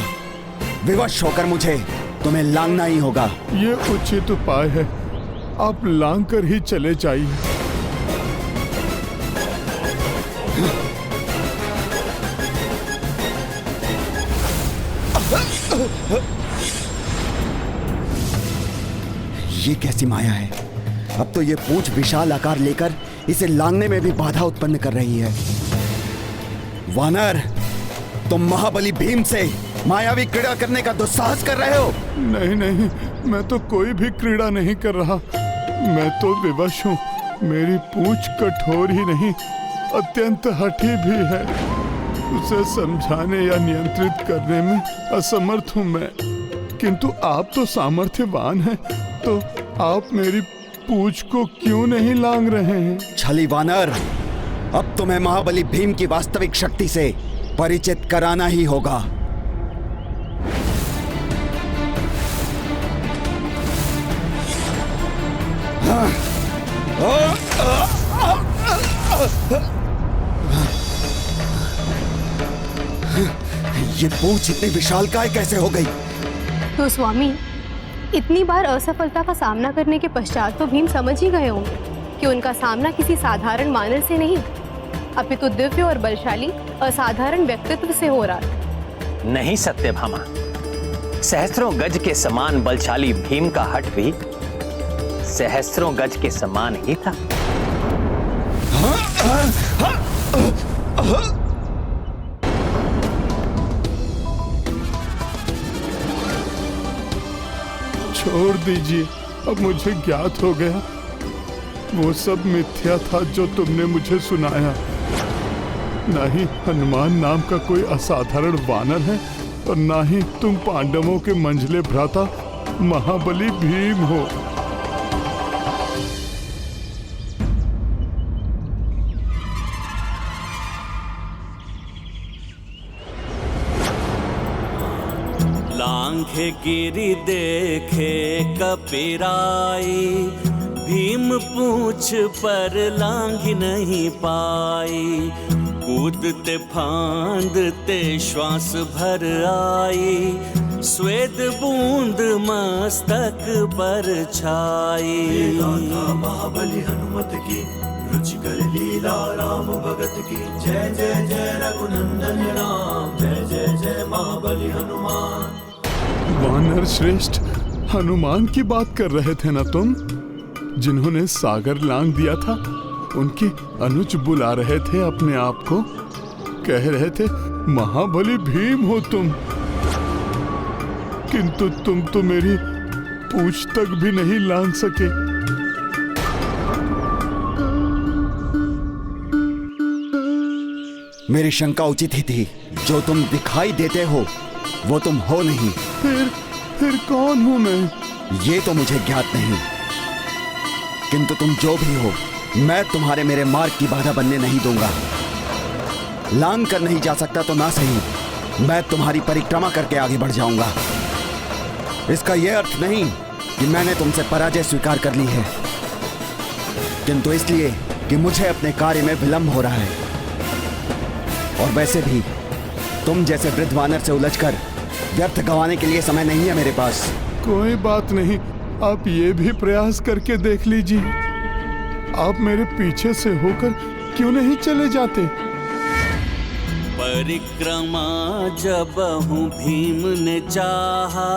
विवश होकर मुझे तुम्हें लांघना ही होगा। ये उचित उपाय है, आप लांघ कर ही चले जाइए। ये कैसी माया है? अब तो ये पूंछ विशाल आकार लेकर इसे लांघने में भी बाधा उत्पन्न कर रही है। वानर, तुम महाबली भीम से मायावी क्रीड़ा करने का दुस्साहस कर रहे हो। नहीं नहीं, मैं तो कोई भी क्रीड़ा नहीं कर रहा, मैं तो विवश हूँ। मेरी पूंछ कठोर ही नहीं, अत्यंत हठी भी है। उसे समझाने या नियंत्रित करने में असमर्थ हूँ मैं। किंतु आप तो सामर्थ्यवान हैं, तो आप मेरी पूंछ को क्यों नहीं लांघ रहे हैं? छली वानर, अब तुम्हें महाबली भीम की वास्तविक शक्ति से परिचित कराना ही होगा। ये पूंछ इतनी विशालकाय कैसे हो गई? तो स्वामी, इतनी बार असफलता का सामना करने के पश्चात तो भीम समझ ही गए होंगे कि उनका सामना किसी साधारण मानव से नहीं, अपितु दिव्य और बलशाली असाधारण व्यक्तित्व से हो रहा है। नहीं सत्यभामा, सहस्त्रों गज के समान बलशाली भीम का हठ भी सहस्त्रों गज के समान ही था। छोड़ दीजिए, अब मुझे ज्ञात हो गया, वो सब मिथ्या था जो तुमने मुझे सुनाया। ना ही हनुमान नाम का कोई असाधारण वानर है और ना ही तुम पांडवों के मंझले भ्राता महाबली भीम हो। लांग लांघे गिरि देखे कपिराई, भीम पूछ पर लांघ नहीं पाई। कूदते फांदते श्वास भर आई, स्वेद बूंद मस्तक पर छाई। महाबली हनुमत की रुचिकर लीला राम भगत की, जय जय जय रघुनंदन राम, जय जय जय महाबली हनुमान। वानर श्रेष्ठ हनुमान की बात कर रहे थे ना तुम, जिन्होंने सागर लांघ दिया था? उनके अनुज बुला रहे थे अपने आप को, कह रहे थे महाबली भीम हो तुम, किंतु तुम तो मेरी पूंछ तक भी नहीं लांघ सके। मेरी शंका उचित ही थी। जो तुम दिखाई देते हो वो तुम हो नहीं। फिर कौन हूं मैं? ये तो मुझे ज्ञात नहीं, किंतु तुम जो भी हो, मैं तुम्हारे मेरे मार्ग की बाधा बनने नहीं दूंगा। लांघ कर नहीं जा सकता तो ना सही, मैं तुम्हारी परिक्रमा करके आगे बढ़ जाऊंगा। इसका यह अर्थ नहीं कि मैंने तुमसे पराजय स्वीकार कर ली है, किंतु इसलिए कि मुझे अपने कार्य में विलंब हो रहा है। और वैसे भी तुम जैसे वृद्ध वानर से उलझकर व्यर्थ गंवाने के लिए समय नहीं है मेरे पास। कोई बात नहीं, आप ये भी प्रयास करके देख लीजिए। आप मेरे पीछे से होकर क्यों नहीं चले जाते? परिक्रमा जब हूँ भीम ने चाहा,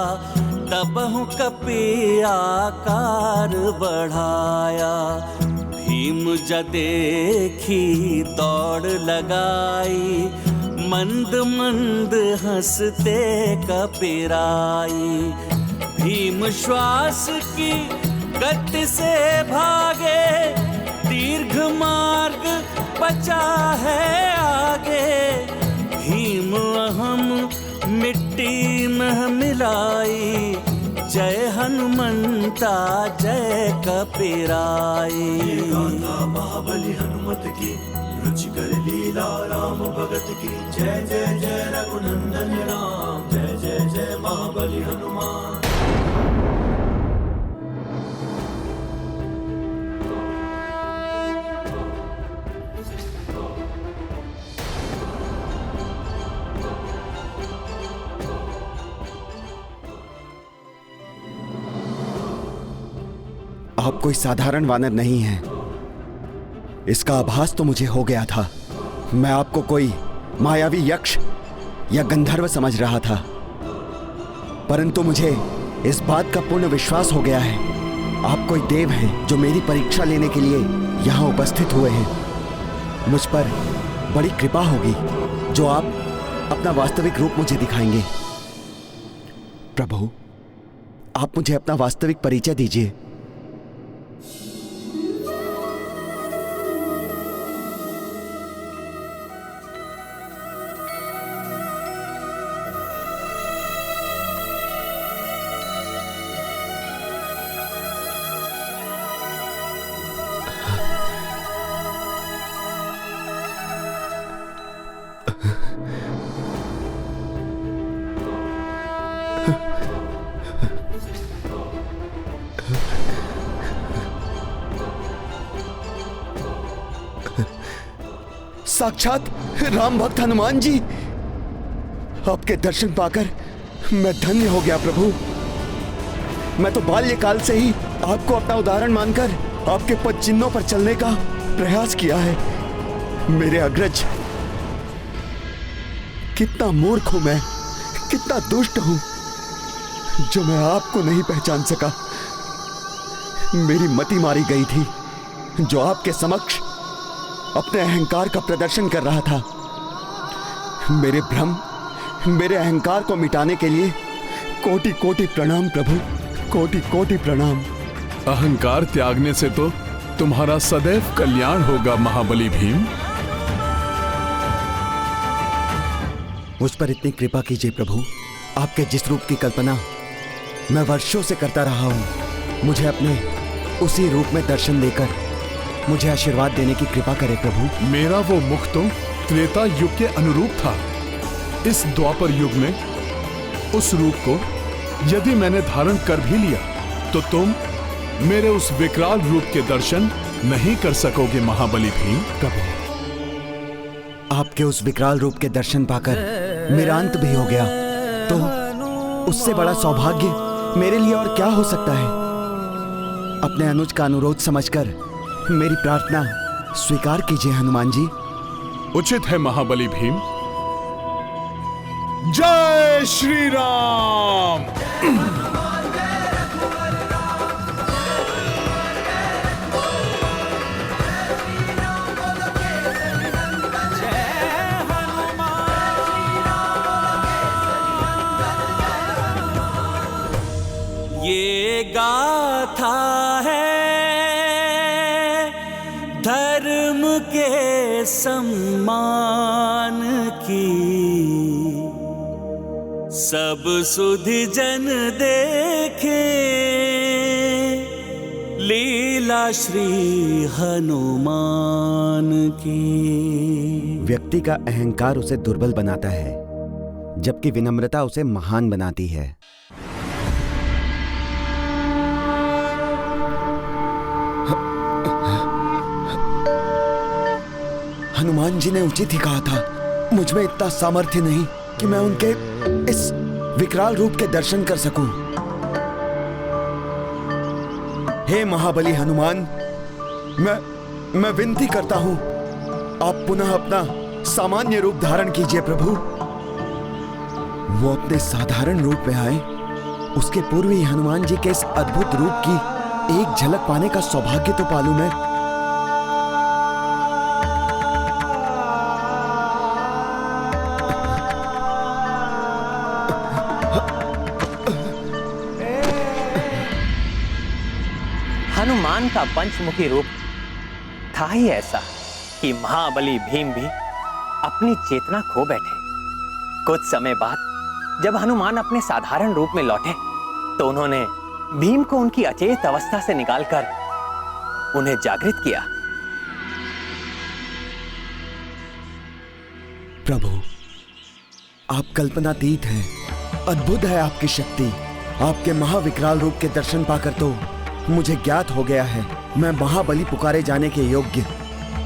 तब हूँ कपि आकार बढ़ाया। भीम जा देखी दौड़ लगाई, मंद मंद हंसते कपिराई। भीम श्वास की गति से भागे, दीर्घ मार्ग बचा है आगे। भीम अहम मिट्टी में मिलाई, जय हनुमंता जय कपिराई। महाबली हनुमत की रुचिकर लीला राम भगत की, जय जय जय रघुनंदन राम, जय जय जय महाबली हनुमान। आप कोई साधारण वानर नहीं हैं, इसका आभास तो मुझे हो गया था। मैं आपको कोई मायावी यक्ष या गंधर्व समझ रहा था, परंतु मुझे इस बात का पूर्ण विश्वास हो गया है, आप कोई देव हैं जो मेरी परीक्षा लेने के लिए यहाँ उपस्थित हुए हैं। मुझ पर बड़ी कृपा होगी जो आप अपना वास्तविक रूप मुझे दिखाएंगे। प्रभु, आप मुझे अपना वास्तविक परिचय दीजिए। साक्षात राम भक्त हनुमान जी, आपके दर्शन पाकर मैं धन्य हो गया प्रभु। मैं तो बाल्यकाल से ही आपको अपना उदाहरण मानकर आपके पद चिन्हों पर चलने का प्रयास किया है। मेरे अग्रज, कितना मूर्ख हूं मैं, कितना दुष्ट हूं जो मैं आपको नहीं पहचान सका। मेरी मति मारी गई थी जो आपके समक्ष अपने अहंकार का प्रदर्शन कर रहा था। मेरे भ्रम, मेरे अहंकार को मिटाने के लिए कोटि कोटि प्रणाम प्रभु, कोटि कोटि प्रणाम। अहंकार त्यागने से तो तुम्हारा सदैव कल्याण होगा महाबली भीम। मुझ पर इतनी कृपा कीजिए प्रभु। आपके जिस रूप की कल्पना मैं वर्षों से करता रहा हूं, मुझे अपने उसी रूप में दर्शन देकर मुझे आशीर्वाद देने की कृपा करें प्रभु। मेरा वो मुख तो त्रेता युग के अनुरूप था। इस द्वापर युग में उस रूप को यदि मैंने धारण कर भी लिया तो तुम मेरे उस विकराल रूप के दर्शन नहीं कर सकोगे महाबली भीम। प्रभु, आपके उस विकराल रूप के दर्शन पाकर मेरा अंत भी हो गया, तो उससे बड़ा सौभाग्य मेरे लिए और क्या हो सकता है। अपने अनुज का अनुरोध समझकर मेरी प्रार्थना स्वीकार कीजिए हनुमान जी। उचित है महाबली भीम। जय श्री राम। ये गाथा है धर्म के सम्मान की, सब सुधि जन देखे लीला श्री हनुमान की। व्यक्ति का अहंकार उसे दुर्बल बनाता है, जबकि विनम्रता उसे महान बनाती है। हनुमान जी ने उचित ही कहा था, मुझ में इतना सामर्थ्य नहीं कि मैं उनके इस विकराल रूप के दर्शन कर सकूं। हे महाबली हनुमान, मैं विनती करता हूं, आप पुनः अपना सामान्य रूप धारण कीजिए प्रभु। वो अपने साधारण रूप में आए, उसके पूर्व ही हनुमान जी के इस अद्भुत रूप की एक झलक पाने का सौभाग्य तो पालूं मैं। हनुमान का पंचमुखी रूप था ही ऐसा कि महाबली भीम भी अपनी चेतना खो बैठे। कुछ समय बाद जब हनुमान अपने साधारण रूप में लौटे तो उन्होंने भीम को उनकी अचेत अवस्था से निकालकर उन्हें जागृत किया। प्रभु, आप कल्पनातीत हैं, अद्भुत है आपकी शक्ति। आपके महाविकराल रूप के दर्शन पाकर तो मुझे ज्ञात हो गया है, मैं महाबली पुकारे जाने के योग्य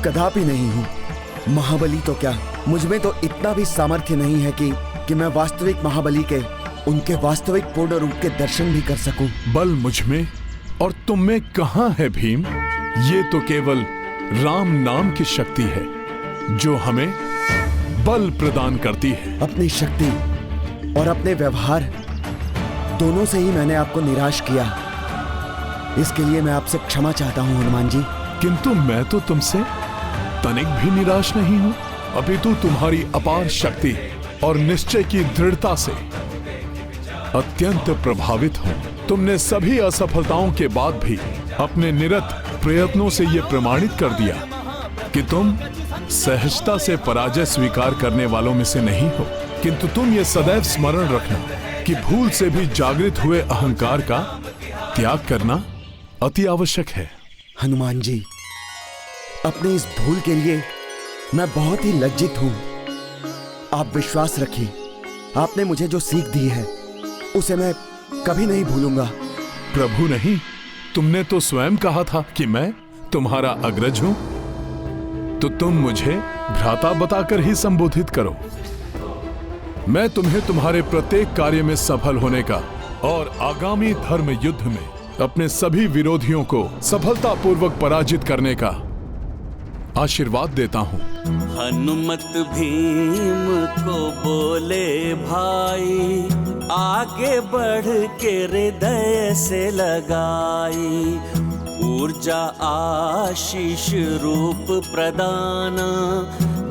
कदापि नहीं हूं। महाबली तो क्या, मुझ में तो इतना भी सामर्थ्य नहीं है कि मैं वास्तविक महाबली के उनके वास्तविक पूर्ण रूप के दर्शन भी कर सकूं। बल मुझ में और तुम में कहां है भीम? ये तो केवल राम नाम की शक्ति है जो हमें बल प्रदान करती है। अपनी शक्ति और अपने व्यवहार दोनों से ही मैंने आपको निराश किया। इसके लिए मैं आपसे क्षमा चाहता हूं हनुमान जी। किंतु मैं तो तुमसे तनिक भी निराश नहीं हूं, अपितु तुम्हारी अपार शक्ति और निश्चय की दृढ़ता से अत्यंत प्रभावित हूं। तुमने सभी असफलताओं के बाद भी अपने निरत प्रयत्नों से यह प्रमाणित कर दिया कि तुम सहजता से पराजय स्वीकार करने वालों में से नहीं हो। किंतु तुम ये सदैव स्मरण रखना कि भूल से भी जागृत हुए अहंकार का त्याग करना अति आवश्यक है। हनुमान जी, अपनी इस भूल के लिए मैं बहुत ही लज्जित हूं। आप विश्वास रखिए, आपने मुझे जो सीख दी है उसे मैं कभी नहीं भूलूंगा। प्रभु नहीं, तुमने तो स्वयं कहा था कि मैं तुम्हारा अग्रज हूं, तो तुम मुझे भ्राता बताकर ही संबोधित करो। मैं तुम्हें तुम्हारे प्रत्येक कार्य में सफल होने का और आगामी धर्म युद्ध में अपने सभी विरोधियों को सफलतापूर्वक पराजित करने का आशीर्वाद देता हूं। हनुमत भीम को बोले भाई, आगे बढ़ के हृदय से लगाई, ऊर्जा आशीष रूप प्रदाना,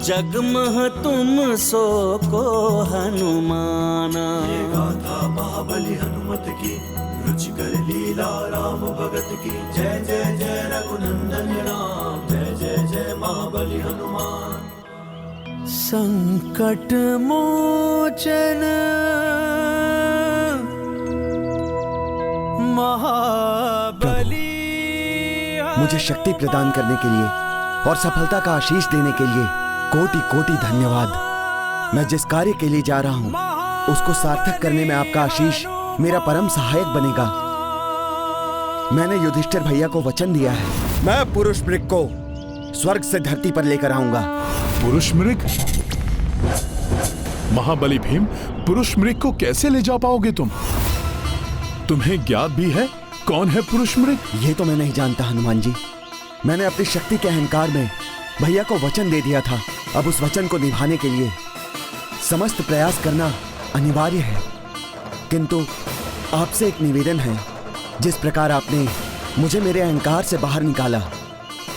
जगमह तुम सो को हनुमाना। ये गाथा महाबली हनुमत की, रुचिकर लीला राम भगत की। जय जय जय रघुनंदन राम, जय जय जय महाबली हनुमान। संकट मोचन महाबली, मुझे शक्ति प्रदान करने के लिए और सफलता का आशीष देने के लिए कोटि कोटि धन्यवाद। मैं जिस कार्य के लिए जा रहा हूं उसको सार्थक करने में आपका आशीष मेरा परम सहायक बनेगा। मैंने युधिष्ठिर भैया को वचन दिया है, मैं पुरुष मृग को स्वर्ग से धरती पर लेकर आऊंगा। पुरुष मृग? महाबली भीम, पुरुष मृग को कैसे ले जा पाओगे तुम? तुम्हें ज्ञात भी है कौन है पुरुष मृग? ये तो मैं नहीं जानता हनुमान जी। मैंने अपनी शक्ति के अहंकार में भैया को वचन दे दिया था। अब उस वचन को निभाने के लिए समस्त प्रयास करना अनिवार्य है। किंतु आपसे एक निवेदन है, जिस प्रकार आपने मुझे मेरे अहंकार से बाहर निकाला,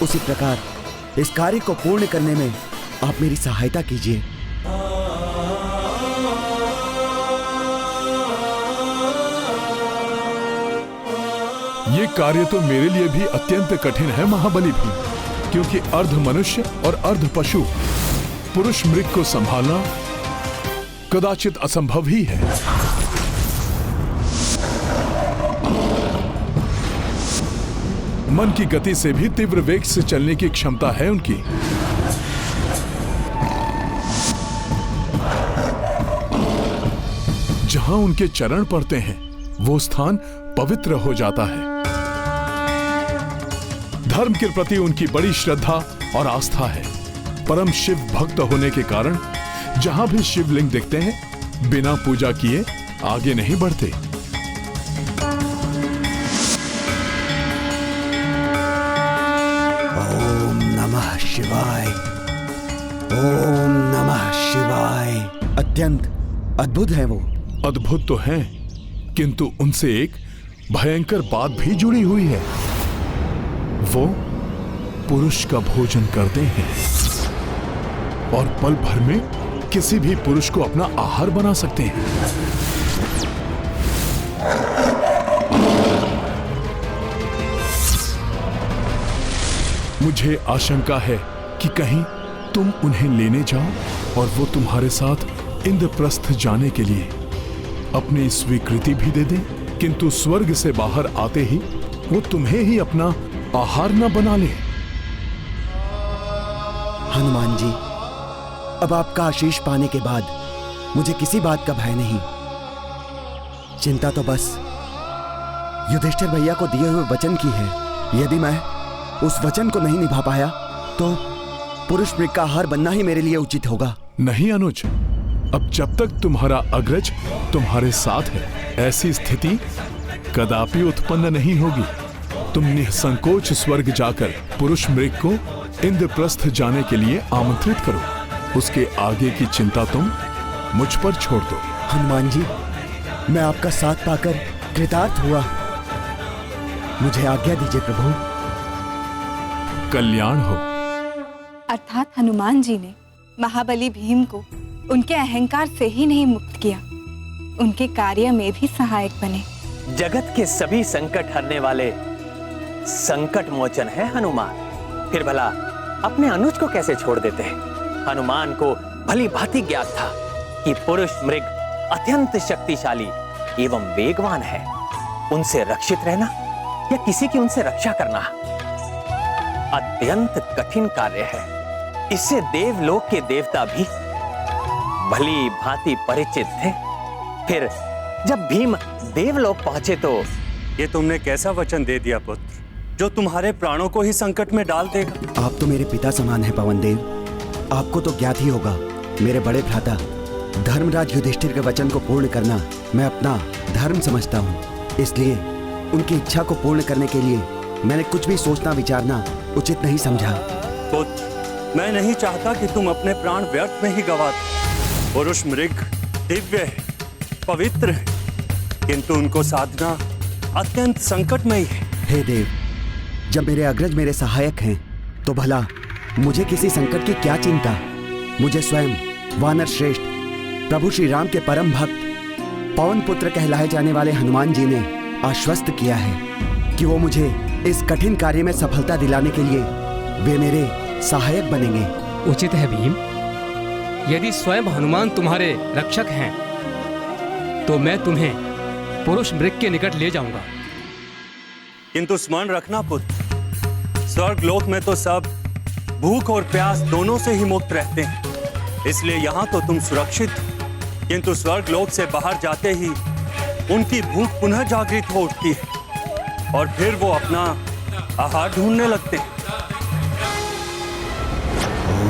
उसी प्रकार इस कार्य को पूर्ण करने में आप मेरी सहायता कीजिए। ये कार्य तो मेरे लिए भी अत्यंत कठिन है महाबली भीम, क्योंकि अर्ध मनुष्य और अर्ध पशु पुरुष मृग को संभालना कदाचित असंभव ही है। मन की गति से भी तीव्र वेग से चलने की क्षमता है उनकी। जहां उनके चरण पड़ते हैं वो स्थान पवित्र हो जाता है। धर्म के प्रति उनकी बड़ी श्रद्धा और आस्था है। परम शिव भक्त होने के कारण जहां भी शिवलिंग दिखते हैं, बिना पूजा किए आगे नहीं बढ़ते। ओम नमः शिवाय, ओम नमः शिवाय। अत्यंत अद्भुत है वो। अद्भुत तो हैं, किंतु उनसे एक भयंकर बात भी जुड़ी हुई है। वो पुरुष का भोजन करते हैं और पल भर में किसी भी पुरुष को अपना आहार बना सकते हैं। मुझे आशंका है कि कहीं तुम उन्हें लेने जाओ और वो तुम्हारे साथ इंद्रप्रस्थ जाने के लिए अपनी स्वीकृति भी दे दें, किंतु स्वर्ग से बाहर आते ही वो तुम्हें ही अपना आहार न बना ले। हनुमान जी, अब आपका आशीष पाने के बाद मुझे किसी बात का भय नहीं। चिंता तो बस युधिष्ठिर भैया को दिए हुए वचन की है। यदि मैं उस वचन को नहीं निभा पाया तो पुरुष मृग का आहार बनना ही मेरे लिए उचित होगा। नहीं अनुज, अब जब तक तुम्हारा अग्रज तुम्हारे साथ है, ऐसी स्थिति कदापि उत्पन्न नहीं होगी। तुम निसंकोच स्वर्ग जाकर पुरुष मृग को इंद्रप्रस्थ जाने के लिए आमंत्रित करो। उसके आगे की चिंता तुम मुझ पर छोड़ दो। हनुमान जी, मैं आपका साथ पाकर कृतार्थ हुआ। मुझे आज्ञा दीजिए प्रभु। कल्याण हो। अर्थात हनुमान जी ने महाबली भीम को उनके अहंकार से ही नहीं मुक्त किया, उनके कार्य में भी सहायक बने। जगत के सभी संकट हरने वाले संकट मोचन है हनुमान। फिर भला अपने अनुज को कैसे छोड़ देते हैं? हनुमान को भली भांति ज्ञात था कि पुरुष मृग अत्यंत शक्तिशाली एवं वेगवान है। उनसे रक्षित रहना या किसी की उनसे रक्षा करना अत्यंत कठिन कार्य है। इससे देवलोक के देवता भी भली भांति परिचित थे। फिर जब भीम देवलोक पहुंचे तो ये तुमने कैसा वचन दे दिया पुत्र, जो तुम्हारे प्राणों को ही संकट में डाल देगा? आप तो मेरे पिता समान हैं पवन देव। आपको तो ज्ञात ही होगा, मेरे बड़े भ्राता धर्मराज युधिष्ठिर के वचन को पूर्ण करना मैं अपना धर्म समझता हूँ। इसलिए उनकी इच्छा को पूर्ण करने के लिए मैंने कुछ भी सोचना विचारना उचित नहीं समझा। पुत्र, मैं नहीं चाहता कि तुम अपने प्राण व्यर्थ में ही गवा दो। पुरुष मृग दिव्य है, पवित्र है, किंतु उनको साधना अत्यंत संकटमयी है। हे देव, जब मेरे अग्रज मेरे सहायक हैं तो भला मुझे किसी संकट की क्या चिंता। मुझे स्वयं वानर श्रेष्ठ प्रभु श्री राम के परम भक्त पवन पुत्र कहलाए जाने वाले हनुमान जी ने आश्वस्त किया है कि वो मुझे इस कठिन कार्य में सफलता दिलाने के लिए वे मेरे सहायक बनेंगे। उचित है भीम, यदि स्वयं हनुमान तुम्हारे रक्षक हैं तो मैं तुम्हें पुरुष मृग के निकट ले जाऊंगा। किंतु स्मरण रखना पुत्र, स्वर्ग लोक में तो सब भूख और प्यास दोनों से ही मुक्त रहते हैं। इसलिए यहाँ तो तुम सुरक्षित हो, किंतु स्वर्ग लोक से बाहर जाते ही उनकी भूख पुनः जागृत हो उठती है और फिर वो अपना आहार ढूंढने लगते हैं।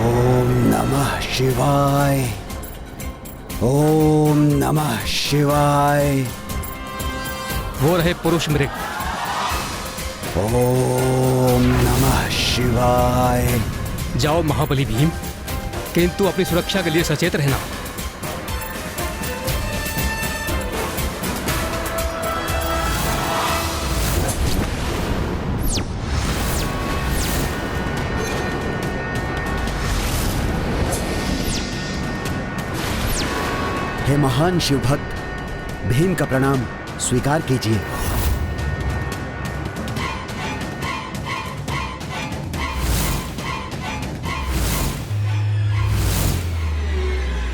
ओम नमः शिवाय, ओम नमः शिवाय। वो रहे पुरुष मृग। ओम नमः शिवाय। जाओ महाबली भीम, किंतु अपनी सुरक्षा के लिए सचेत रहना। हे महान शिव भक्त, भीम का प्रणाम स्वीकार कीजिए।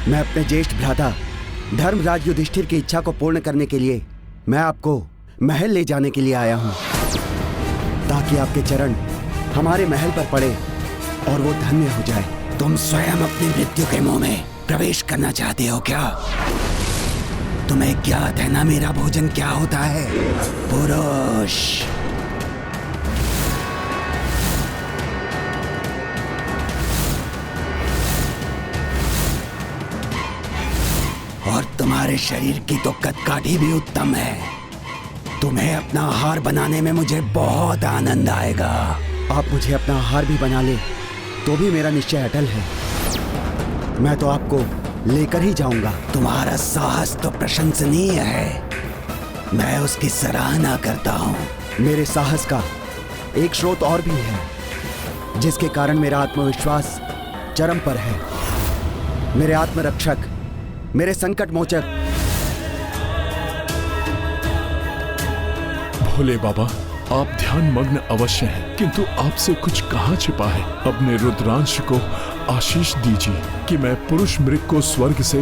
मैं अपने ज्येष्ठ भ्राता धर्मराज युधिष्ठिर की इच्छा को पूर्ण करने के लिए मैं आपको महल ले जाने के लिए आया हूं, ताकि आपके चरण हमारे महल पर पड़े और वो धन्य हो जाए। तुम स्वयं अपनी मृत्यु के मुंह में प्रवेश करना चाहते हो क्या? तुम्हें ज्ञात है ना मेरा भोजन क्या होता है? पुरुष। और तुम्हारे शरीर की तो कदकाठी भी उत्तम है। तुम्हें अपना आहार बनाने में मुझे बहुत आनंद आएगा। आप मुझे अपना आहार भी बना ले तो भी मेरा निश्चय अटल है। मैं तो आपको लेकर ही जाऊंगा। तुम्हारा साहस तो प्रशंसनीय है, मैं उसकी सराहना करता हूँ। मेरे साहस का एक स्रोत और भी है, जिसके कारण मेरा आत्मविश्वास चरम पर है। मेरे आत्मरक्षक, मेरे संकट मोचक। भोले बाबा, आप ध्यान मग्न अवश्य हैं, किंतु आपसे कुछ कहाँ छिपा है। अपने रुद्रांश को आशीष दीजिए कि मैं पुरुष मृग को स्वर्ग से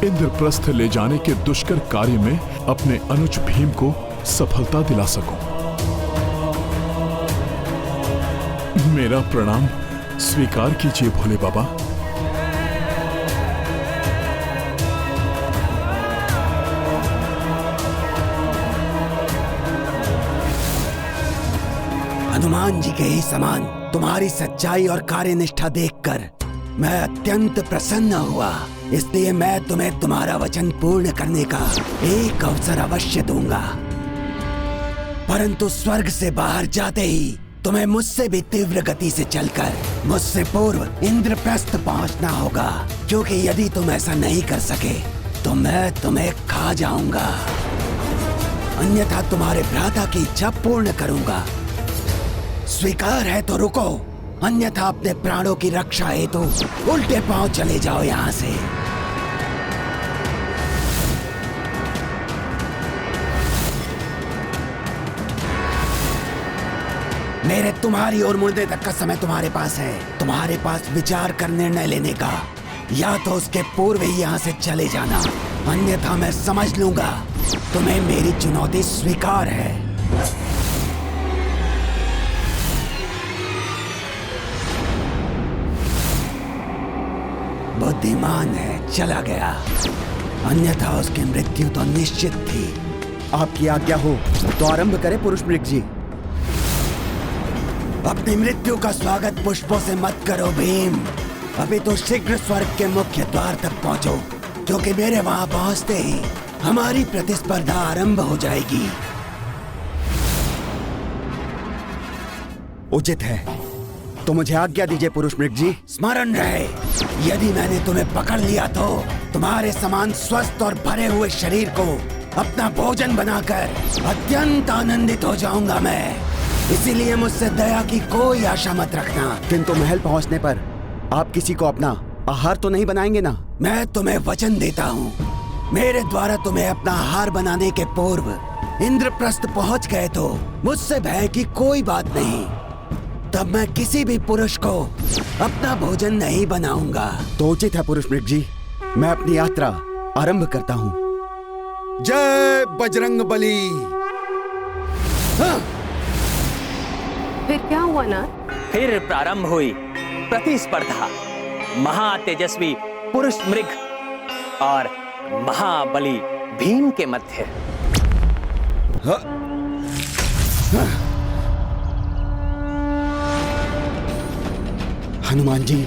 इंद्रप्रस्थ ले जाने के दुष्कर कार्य में अपने अनुज भीम को सफलता दिला सकूं। मेरा प्रणाम स्वीकार कीजिए भोले बाबा। हनुमान जी के ही समान तुम्हारी सच्चाई और कार्यनिष्ठा देखकर मैं अत्यंत प्रसन्न हुआ। इसलिए मैं तुम्हें तुम्हारा वचन पूर्ण करने का एक अवसर अवश्य दूंगा, परंतु स्वर्ग से बाहर जाते ही तुम्हें मुझसे भी तीव्र गति से चलकर मुझसे पूर्व इंद्रप्रस्थ पहुंचना होगा, क्योंकि यदि तुम ऐसा नहीं कर सके तो मैं तुम्हें खा जाऊंगा। अन्यथा तुम्हारे भ्राता की इच्छा पूर्ण करूंगा। स्वीकार है तो रुको, अन्यथा अपने प्राणों की रक्षा हेतु उल्टे पांव चले जाओ यहां से। मेरे तुम्हारी ओर मुड़ने तक का समय तुम्हारे पास है। तुम्हारे पास विचार कर निर्णय लेने का, या तो उसके पूर्व ही यहां से चले जाना, अन्यथा मैं समझ लूंगा तुम्हें मेरी चुनौती स्वीकार है। बुद्धिमान है, चला गया, अन्यथा उसकी मृत्यु तो निश्चित थी। आपकी आज्ञा हो तो आरंभ करें पुरुष मृग जी। अपनी मृत्यु का स्वागत पुष्पों से मत करो भीम, अभी तो शीघ्र स्वर्ग के मुख्य द्वार तक पहुंचो, क्योंकि मेरे वहां पहुंचते ही हमारी प्रतिस्पर्धा आरंभ हो जाएगी। उचित है, तो मुझे आज्ञा दीजिए पुरुष मृग जी। स्मरण रहे, यदि मैंने तुम्हें पकड़ लिया तो तुम्हारे समान स्वस्थ और भरे हुए शरीर को अपना भोजन बनाकर अत्यंत आनंदित हो जाऊंगा मैं। इसीलिए मुझसे दया की कोई आशा मत रखना। किंतु महल पहुंचने पर आप किसी को अपना आहार तो नहीं बनाएंगे ना? मैं तुम्हें वचन देता हूँ, मेरे द्वारा तुम्हें अपना आहार बनाने के पूर्व इंद्रप्रस्थ पहुंच गए तो मुझसे भय की कोई बात नहीं। तब मैं किसी भी पुरुष को अपना भोजन नहीं बनाऊंगा। तो उचित है पुरुष मृग जी, मैं अपनी यात्रा आरंभ करता हूँ। जय बजरंग बली। हाँ। फिर क्या हुआ ना? फिर प्रारंभ हुई प्रतिस्पर्धा महातेजस्वी पुरुष मृग और महाबली भीम के मध्य। हनुमान जी,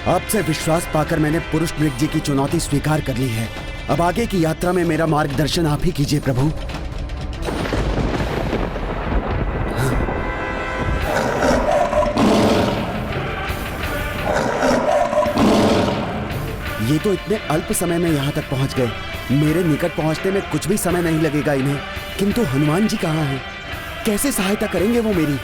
आपसे विश्वास पाकर मैंने पुरुष मृग जी की चुनौती स्वीकार कर ली है। अब आगे की यात्रा में मेरा मार्गदर्शन आप ही कीजिए प्रभु। ये तो इतने अल्प समय में यहाँ तक पहुँच गए। मेरे निकट पहुँचने में कुछ भी समय नहीं लगेगा इन्हें। किंतु हनुमान जी कहाँ हैं? कैसे सहायता करेंगे वो मेरी?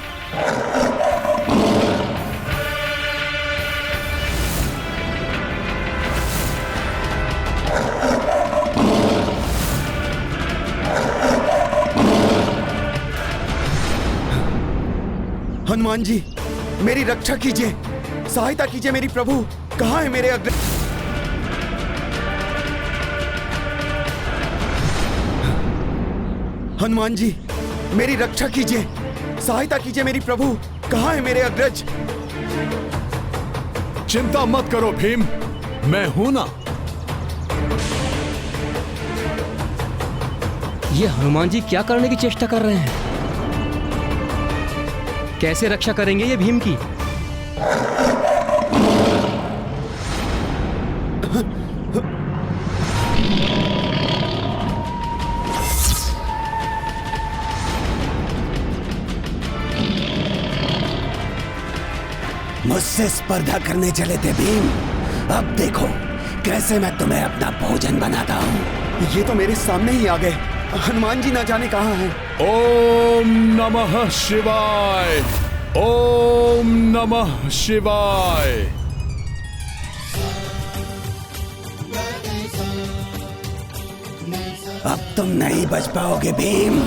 हनुमान जी, मेरी रक्षा कीजिए, सहायता कीजिए मेरी प्रभु। कहाँ है मेरे अग्र... हनुमान जी, मेरी रक्षा कीजिए, सहायता कीजिए मेरी प्रभु। कहाँ है मेरे अग्रज? चिंता मत करो भीम, मैं हूं ना। ये हनुमान जी क्या करने की चेष्टा कर रहे हैं? कैसे रक्षा करेंगे ये भीम की? मुझसे स्पर्धा करने चले थे भीम। अब देखो कैसे मैं तुम्हें अपना भोजन बनाता हूँ। ये तो मेरे सामने ही आ गए। हनुमान जी ना जाने कहाँ हैं। ओम नमः शिवाय, ओम नमः शिवाय। अब तुम नहीं बच पाओगे भीम।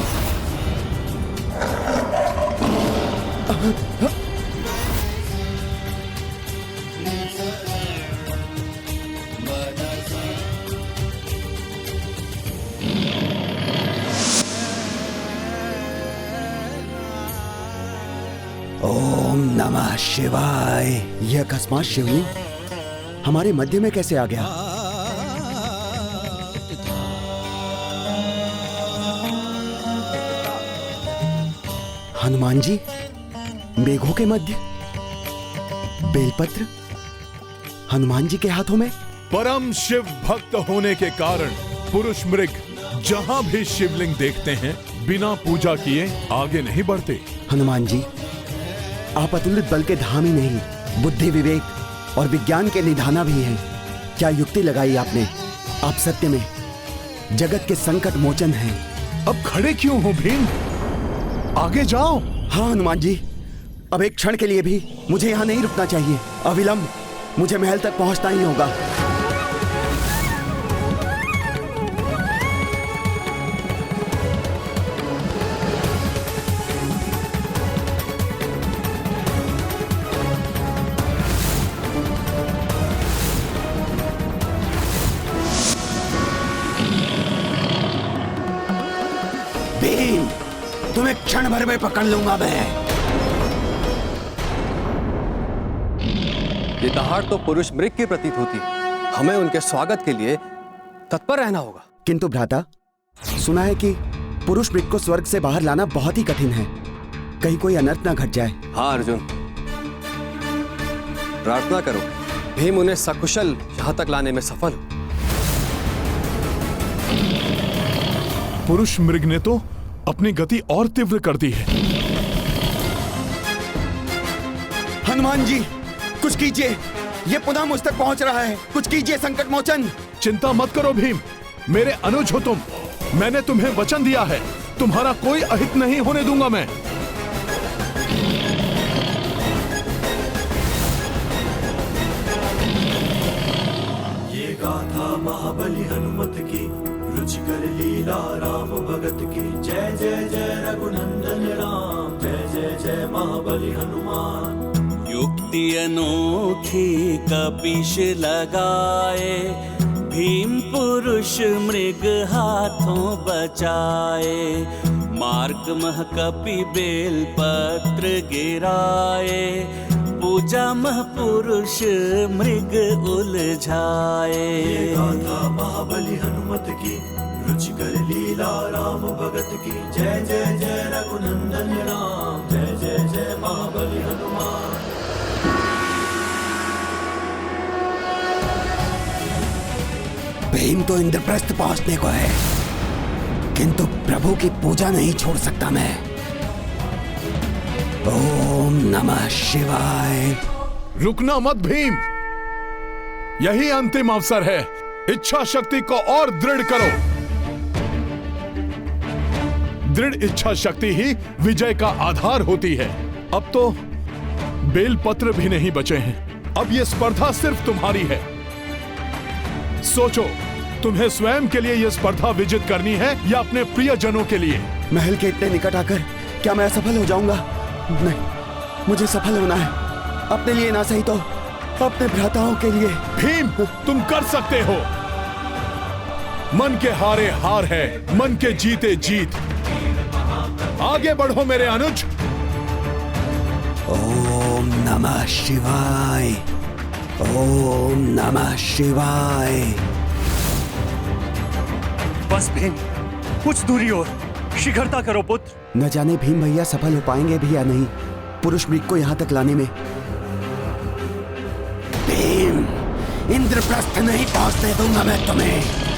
ओम नमः शिवाय। यह अकस्मात शिवलिंग हमारे मध्य में कैसे आ गया? हनुमान जी, मेघों के मध्य बेलपत्र हनुमान जी के हाथों में। परम शिव भक्त होने के कारण पुरुष मृग जहां भी शिवलिंग देखते हैं बिना पूजा किए आगे नहीं बढ़ते। हनुमान जी, आप अतुलित बल के धाम ही नहीं, बुद्धि, विवेक और विज्ञान के निधाना भी हैं। क्या युक्ति लगाई आपने? आप सत्य में जगत के संकट मोचन हैं। अब खड़े क्यों हो भीम? आगे जाओ। हाँ हनुमान जी, अब एक क्षण के लिए भी मुझे यहाँ नहीं रुकना चाहिए। अविलंब मुझे महल तक पहुँचना ही होगा। भीम, तुम्हें क्षण भर में पकड़ लूंगा मैं। ये दहाड़ तो पुरुष मृग की प्रतीत होती है। हमें उनके स्वागत के लिए तत्पर रहना होगा। किंतु भ्राता, सुना है कि पुरुष मृग को स्वर्ग से बाहर लाना बहुत ही कठिन है। कहीं कोई अनर्थ ना घट जाए। हाँ अर्जुन, प्रार्थना करो भीम उन्हें सकुशल यहां तक लाने में सफल हो। पुरुष मृग ने तो अपनी गति और तीव्र कर दी है। हनुमान जी, कुछ कीजिए, ये पुनः मुझ तक पहुंच रहा है। कुछ कीजिए संकट मोचन। चिंता मत करो भीम, मेरे अनुज हो तुम। मैंने तुम्हें वचन दिया है, तुम्हारा कोई अहित नहीं होने दूंगा मैं। ये गाथा महाबली हनुमत की, रुचिकर लीला राम भगत की। जय जय जय रघुनंदन राम, जय जय जय महाबली हनुमान। युक्ति अनोखी कपीश लगाए, भीम पुरुष मृग हाथों बचाए। मार्ग मह कपि बेल पत्र गिराए, पूजा मह पुरुष मृग उलझाए। ये गाथा महाबली हनुमत की, रुचिकर लीला राम भगत की जय जय जय रघुनंदन राम जय जय जय महाबली हनुमान। भीम तो इंद्रप्रस्थ पहुंचने को है, किंतु प्रभु की पूजा नहीं छोड़ सकता मैं। ओम नमः शिवाय। रुकना मत भीम, यही अंतिम अवसर है। इच्छा शक्ति को और दृढ़ करो। दृढ़ इच्छा शक्ति ही विजय का आधार होती है। अब तो बेलपत्र भी नहीं बचे हैं। अब यह स्पर्धा सिर्फ तुम्हारी है। सोचो, तुम्हें स्वयं के लिए यह स्पर्धा विजित करनी है या अपने प्रियजनों के लिए? महल के इतने निकट आकर क्या मैं असफल हो जाऊंगा? नहीं, मुझे सफल होना है, अपने लिए ना सही तो अपने भ्राताओं के लिए। भीम, तुम कर सकते हो। मन के हारे हार है, मन के जीते जीत। आगे बढ़ो मेरे अनुज। ओम नमः शिवाय, ओम नमः शिवाय। बस भीम, कुछ दूरी और, शीघ्रता करो पुत्र। न जाने भीम भैया सफल हो पाएंगे भी या नहीं पुरुष मृग को यहां तक लाने में। भीम, इंद्रप्रस्थ नहीं पहुंचने दूंगा मैं तुम्हें।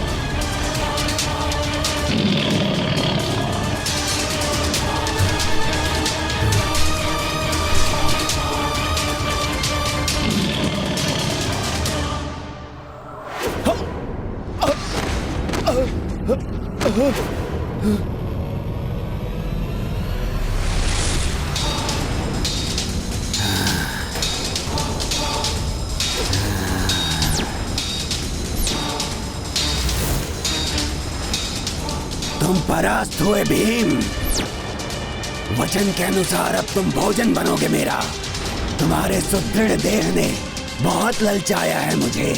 तुम परास्त हुए भीम। वचन के अनुसार अब तुम भोजन बनोगे मेरा। तुम्हारे सुदृढ़ देह ने बहुत ललचाया है मुझे।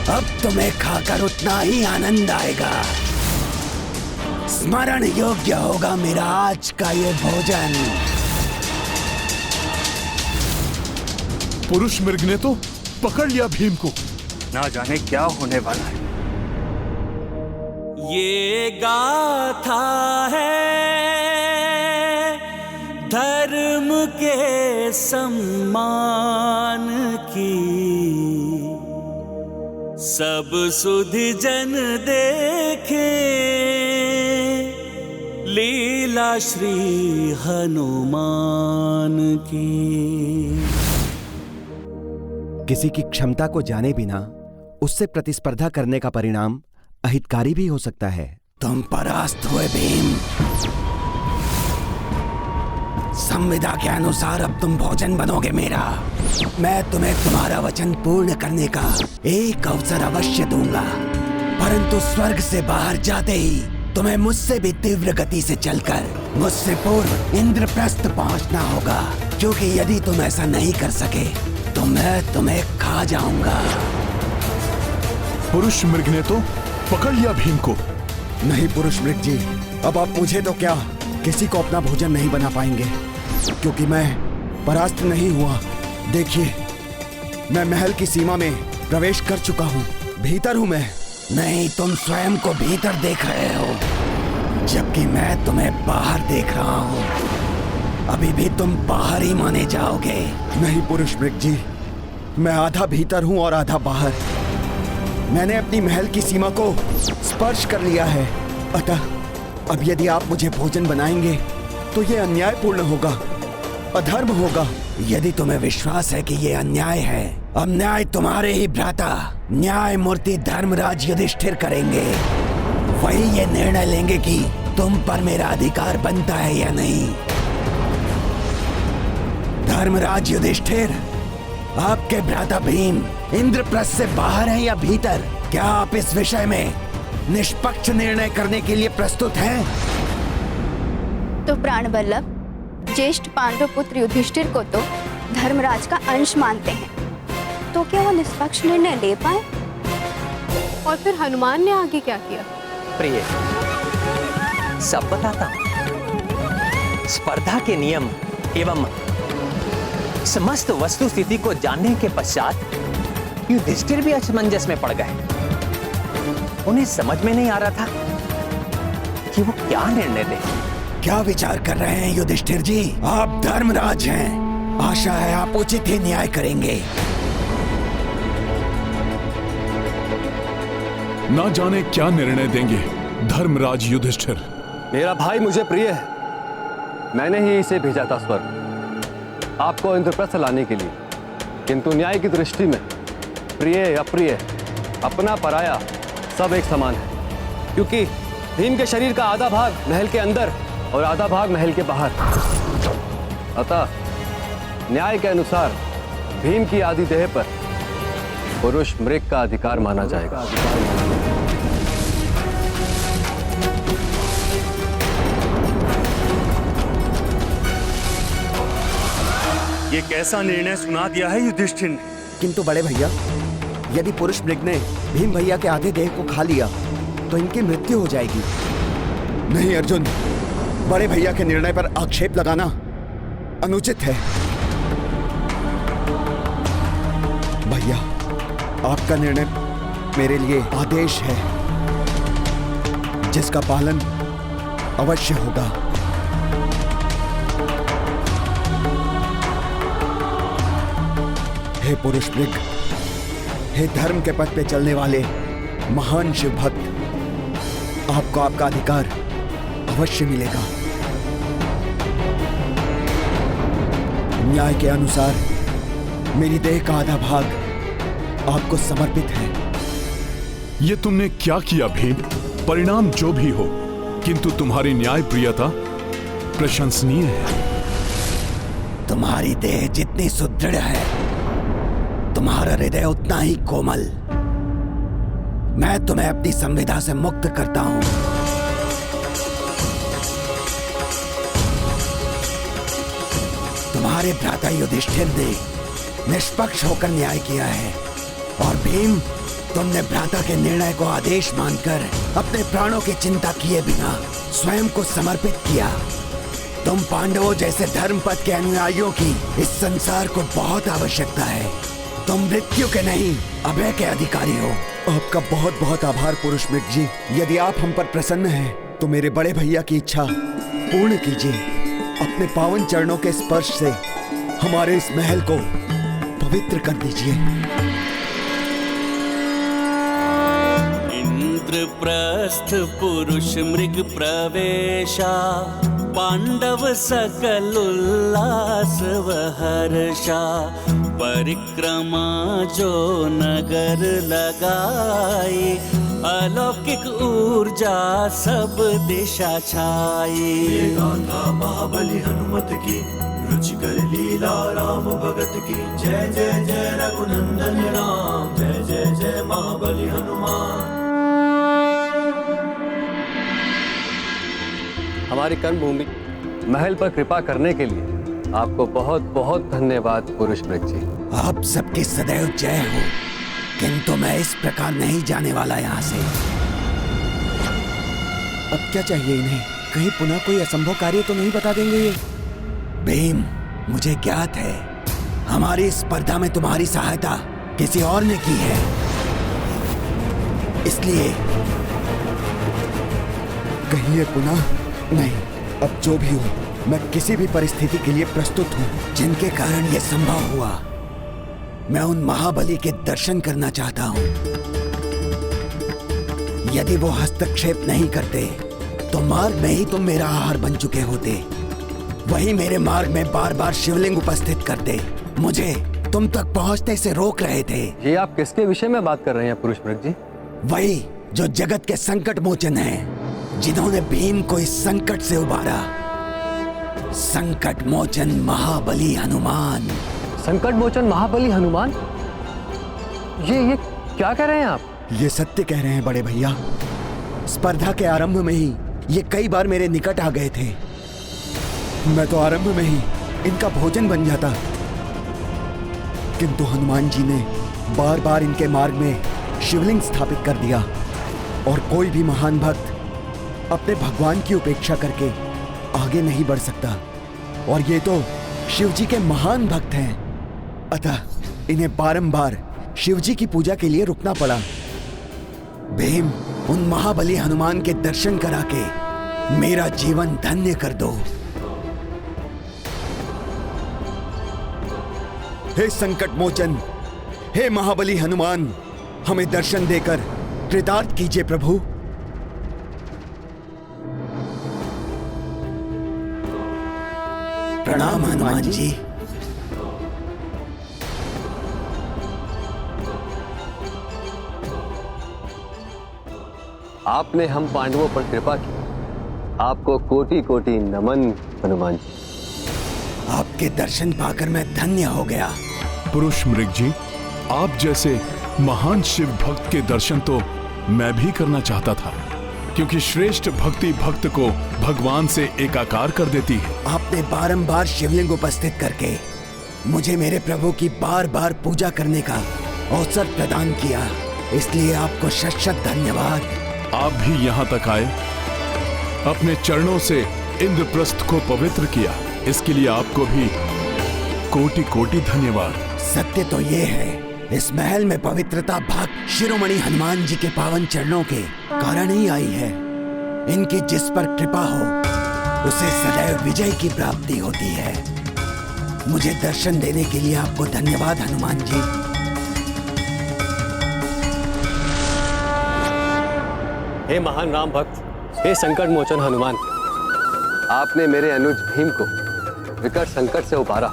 अब तुम्हें खाकर उतना ही आनंद आएगा। स्मरण योग्य होगा मेरा आज का ये भोजन। पुरुष मृग ने तो पकड़ लिया भीम को। ना जाने क्या होने वाला है। ये गाथा है धर्म के सम्मान की, सब सुधि जन देखे लीला श्री हनुमान की। किसी की क्षमता को जाने बिना उससे प्रतिस्पर्धा करने का परिणाम अहितकारी भी हो सकता है। तुम परास्त हुए भीम। संविदा के अनुसार अब तुम भोजन बनोगे मेरा। मैं तुम्हें तुम्हारा वचन पूर्ण करने का एक अवसर अवश्य दूंगा, परंतु स्वर्ग से बाहर जाते ही तुम्हें मुझसे भी तीव्र गति से चलकर मुझसे पूर्व इंद्रप्रस्थ पहुंचना होगा, क्योंकि यदि तुम ऐसा नहीं कर सके तो मैं तुम्हें खा जाऊंगा। पुरुष मृग ने तो पकड़ लिया भीम को। नहीं पुरुष मृग जी, अब आप मुझे तो क्या किसी को अपना भोजन नहीं बना पाएंगे, क्योंकि मैं परास्त नहीं हुआ। देखिए, मैं महल की सीमा में प्रवेश कर चुका हूँ, भीतर हूँ मैं। नहीं, तुम स्वयं को भीतर देख रहे हो, जबकि मैं तुम्हें बाहर देख रहा हूँ। अभी भी तुम बाहर ही माने जाओगे। नहीं पुरुष मृग जी, मैं आधा भीतर हूँ और आधा बाहर। मैंने अपनी महल की सीमा को स्पर्श कर लिया है। अतः अब यदि आप मुझे भोजन बनाएंगे तो ये अन्यायपूर्ण होगा, अधर्म होगा। यदि तुम्हें विश्वास है कि ये अन्याय है, अब न्याय तुम्हारे ही भ्राता न्याय मूर्ति धर्मराज युधिष्ठिर करेंगे। वही ये निर्णय लेंगे कि तुम पर मेरा अधिकार बनता है या नहीं। धर्मराज युधिष्ठिर, आपके भ्राता भीम इंद्रप्रस्थ से बाहर है या भीतर? क्या आप इस विषय में निष्पक्ष निर्णय करने के लिए प्रस्तुत हैं? तो प्राण वल्लभ, ज्येष्ठ पांडव पुत्र युधिष्ठिर को तो धर्मराज का अंश मानते हैं, तो क्या वो निष्पक्ष निर्णय ले पाए? और फिर हनुमान ने आगे क्या किया? प्रिय, सब बताता हूं। स्पर्धा के नियम एवं समस्त वस्तु स्थिति को जानने के पश्चात युधिष्ठिर भी असमंजस में पड़ गए। उन्हें समझ में नहीं आ रहा था कि वो क्या निर्णय दें। क्या विचार कर रहे हैं युधिष्ठिर जी? आप धर्मराज हैं, आशा है आप उचित ही न्याय करेंगे। ना जाने क्या निर्णय देंगे धर्मराज युधिष्ठिर। मेरा भाई मुझे प्रिय है, मैंने ही इसे भेजा था स्वर्ग आपको इंद्रप्रस्थ लाने के लिए, किंतु न्याय की दृष्टि में प्रिय अप्रिय, अपना पराया सब एक समान है, क्योंकि भीम के शरीर का आधा भाग महल के अंदर और आधा भाग महल के बाहर। अतः न्याय के अनुसार भीम की आदि देह पर पुरुष मृग का अधिकार माना जाएगा। ये कैसा निर्णय सुना दिया है युधिष्ठिर ने? किंतु बड़े भैया, यदि पुरुष मृग ने भीम भैया के आधे देह को खा लिया तो इनकी मृत्यु हो जाएगी। नहीं अर्जुन, बड़े भैया के निर्णय पर आक्षेप लगाना अनुचित है। भैया, आपका निर्णय मेरे लिए आदेश है जिसका पालन अवश्य होगा। हे पुरुष मृग, हे धर्म के पथ पे चलने वाले महान शिव भक्त, आपको आपका अधिकार अवश्य मिलेगा। न्याय के अनुसार मेरी देह का आधा भाग आपको समर्पित है। ये तुमने क्या किया भीम? परिणाम जो भी हो, किंतु तुम्हारी न्याय प्रियता प्रशंसनीय है। तुम्हारी देह जितनी सुदृढ़ है, तुम्हारा हृदय उतना ही कोमल। मैं तुम्हें अपनी संविदा से मुक्त करता हूं। तुम्हारे भ्राता युधिष्ठिर ने निष्पक्ष होकर न्याय किया है और भीम, तुमने भ्राता के निर्णय को आदेश मानकर अपने प्राणों की चिंता किए बिना स्वयं को समर्पित किया। तुम पांडवों जैसे धर्मपथ के अनुयायियों की इस संसार को बहुत आवश्यकता है। तुम मृत्यु के नहीं, अभय के अधिकारी हो। आपका बहुत बहुत आभार पुरुष मृग जी। यदि आप हम पर प्रसन्न हैं, तो मेरे बड़े भैया की इच्छा पूर्ण कीजिए। अपने पावन चरणों के स्पर्श से हमारे इस महल को पवित्र कर दीजिए। इंद्रप्रस्थ पुरुष मृग प्रवेशा, पांडव सकल उल्लास व हर्षा। परिक्रमा जो नगर लगाई, अलौकिक ऊर्जा सब दिशा छाई। ये गाथा महाबली हनुमत की, रुचिकर लीला राम भगत की। जय जय जय रघुनंदन राम, जय जय जय महाबली हनुमान। हमारी कर्मभूमि महल पर कृपा करने के लिए आपको बहुत बहुत धन्यवाद पुरुष मृग जी। आप सबकी सदैव जय हो, किंतु मैं इस प्रकार नहीं जाने वाला यहाँ से। अब क्या चाहिए इन्हें? कहीं पुनः कोई असंभव कार्य तो नहीं बता देंगे ये? भीम, मुझे ज्ञात है हमारी स्पर्धा में तुम्हारी सहायता किसी और ने की है, इसलिए कहीं ये पुनः नहीं। अब जो भी हो, मैं किसी भी परिस्थिति के लिए प्रस्तुत हूँ जिनके कारण यह संभव हुआ। मैं उन महाबली के दर्शन करना चाहता हूँ। यदि वो हस्तक्षेप नहीं करते तो मार्ग में ही तुम मेरा आहार बन चुके होते। वही मेरे मार्ग में बार बार शिवलिंग उपस्थित करते, मुझे तुम तक पहुँचने से रोक रहे थे। ये आप किसके विषय में बात कर रहे हैं पुरुष मृग जी? वही जो जगत के संकट मोचन हैं, जिन्होंने भीम को इस संकट से उबारा। संकट मोचन महाबली हनुमान। संकट मोचन महाबली हनुमान? ये क्या कह रहे हैं आप? ये सत्य कह रहे हैं बड़े भैया। स्पर्धा के आरंभ में ही ये कई बार मेरे निकट आ गए थे। मैं तो आरंभ में ही इनका भोजन बन जाता, किंतु हनुमान जी ने बार बार इनके मार्ग में शिवलिंग स्थापित कर दिया और कोई भी महान भक्त अपने भगवान की उपेक्षा करके आगे नहीं बढ़ सकता। और ये तो शिव जी के महान भक्त हैं, अतः इन्हें बारंबार शिव जी की पूजा के लिए रुकना पड़ा। भीम, उन महाबली हनुमान के दर्शन करा के मेरा जीवन धन्य कर दो। हे संकट मोचन, हे महाबली हनुमान, हमें दर्शन देकर कृतार्थ कीजिए प्रभु। प्रणाम हनुमान जी। आपने हम पांडवों पर कृपा की, आपको कोटि कोटि नमन हनुमान जी। आपके दर्शन पाकर मैं धन्य हो गया। पुरुष मृग जी, आप जैसे महान शिव भक्त के दर्शन तो मैं भी करना चाहता था, क्योंकि श्रेष्ठ भक्ति भक्त को भगवान से एकाकार कर देती है। आपने बारंबार शिवलिंग उपस्थित करके मुझे मेरे प्रभु की बार बार पूजा करने का अवसर प्रदान किया, इसलिए आपको शत शत धन्यवाद। आप भी यहाँ तक आए, अपने चरणों से इंद्रप्रस्थ को पवित्र किया, इसके लिए आपको भी कोटि कोटि धन्यवाद। सत्य तो ये है, इस महल में पवित्रता भक्त शिरोमणि हनुमान जी के पावन चरणों के कारण ही आई है। इनकी जिस पर कृपा हो उसे सदैव विजय की प्राप्ति होती है। मुझे दर्शन देने के लिए आपको धन्यवाद हनुमान जी। हे महान राम भक्त, हे संकट मोचन हनुमान, आपने मेरे अनुज भीम को विकट संकट से उबारा,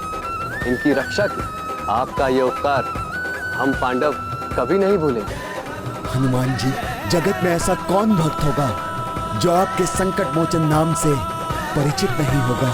इनकी रक्षा की। आपका ये उपकार हम पांडव कभी नहीं भूलेंगे। हनुमान जी, जगत में ऐसा कौन भक्त होगा जो आपके संकट मोचन नाम से परिचित नहीं होगा।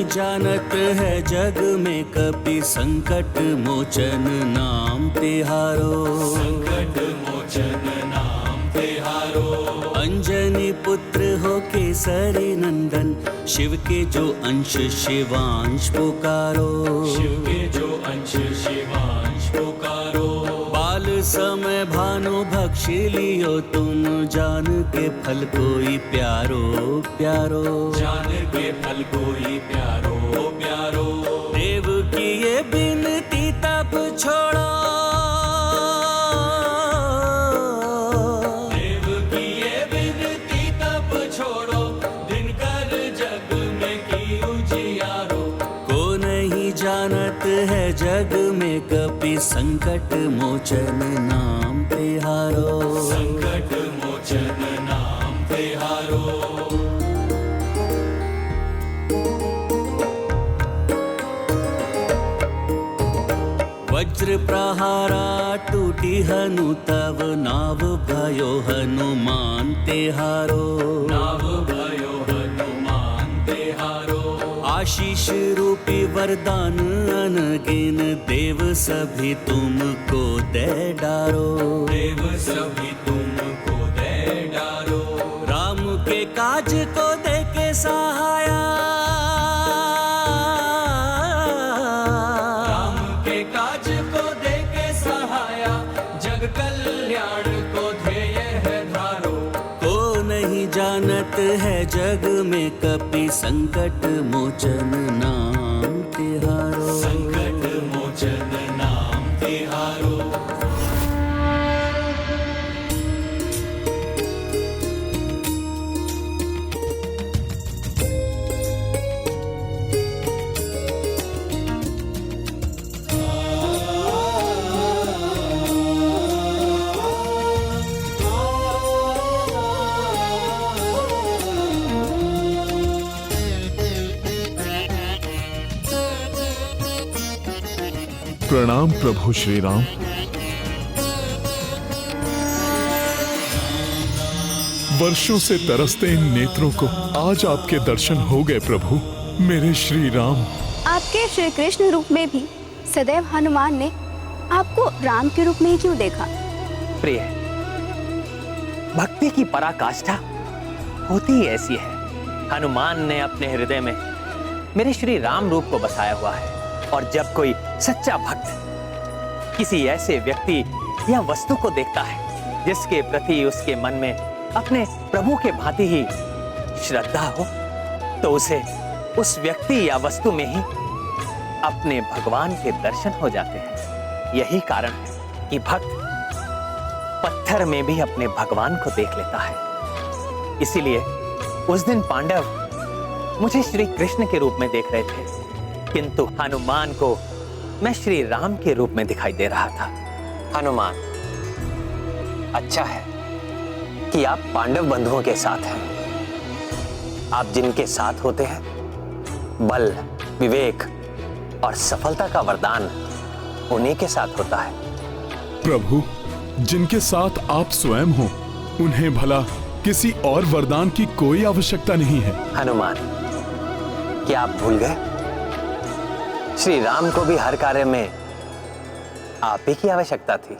जानत है जग में कपि संकट मोचन नाम तिहारो। संकट मोचन नाम तिहारो। अंजनी पुत्र हो केसरी नंदन, शिव के जो अंश शिवांश पुकारो। शिव के जो अंश शिवांश पुकारो। बाल समय भानु भक्षी लियो तुम, जान के फल कोई प्यारो प्यारो। जान के फल कोई प्यारो प्यारो। देव की ये बिनती तब छोड़ो, देव की ये बिनती तब छोड़ो, दिन कर जग में की उजियारो। को नहीं जानत है जग में कपि संकट मोचन नाम तिहारो। संकट मोचन नाम तिहारो। वज्र प्रहारा टूटी हनु तव, नाव भयो हनुमान तिहारो। नाव भयो हनुमान तिहारो। आशीष रूपी वरदान अनगिन, देव सभी तुमको दे डारो। देव सभी तुमको दे डारो। राम के काज को दे के सहाया, राम के काज को दे के सहाया, जग कल्याण को ध्येय है धारो। को नहीं जानत है जग में कपि संकट मोचन नाम तिहारो। संकट मोचन नाम तिहारो। प्रणाम प्रभु श्री राम। वर्षों से तरसते इन नेत्रों को आज आपके दर्शन हो गए प्रभु मेरे श्री राम। आपके श्री कृष्ण रूप में भी सदैव हनुमान ने आपको राम के रूप में ही क्यों देखा? प्रिय, भक्ति की पराकाष्ठा होती ही ऐसी है। हनुमान ने अपने हृदय में मेरे श्री राम रूप को बसाया हुआ है, और जब कोई सच्चा भक्त किसी ऐसे व्यक्ति या वस्तु को देखता है जिसके प्रति उसके मन में अपने प्रभु के भांति ही श्रद्धा हो, तो उसे उस व्यक्ति या वस्तु में ही अपने भगवान के दर्शन हो जाते हैं। यही कारण है कि भक्त पत्थर में भी अपने भगवान को देख लेता है। इसीलिए उस दिन पांडव मुझे श्री कृष्ण के रूप में देख रहे थे, किंतु हनुमान को मैं श्री राम के रूप में दिखाई दे रहा था। हनुमान, अच्छा है कि आप पांडव बंधुओं के साथ हैं। आप जिनके साथ होते हैं, बल, विवेक और सफलता का वरदान उन्हीं के साथ होता है। प्रभु, जिनके साथ आप स्वयं हो, उन्हें भला किसी और वरदान की कोई आवश्यकता नहीं है। हनुमान, क्या आप भूल गए? श्री राम को भी हर कार्य में आप ही की आवश्यकता थी।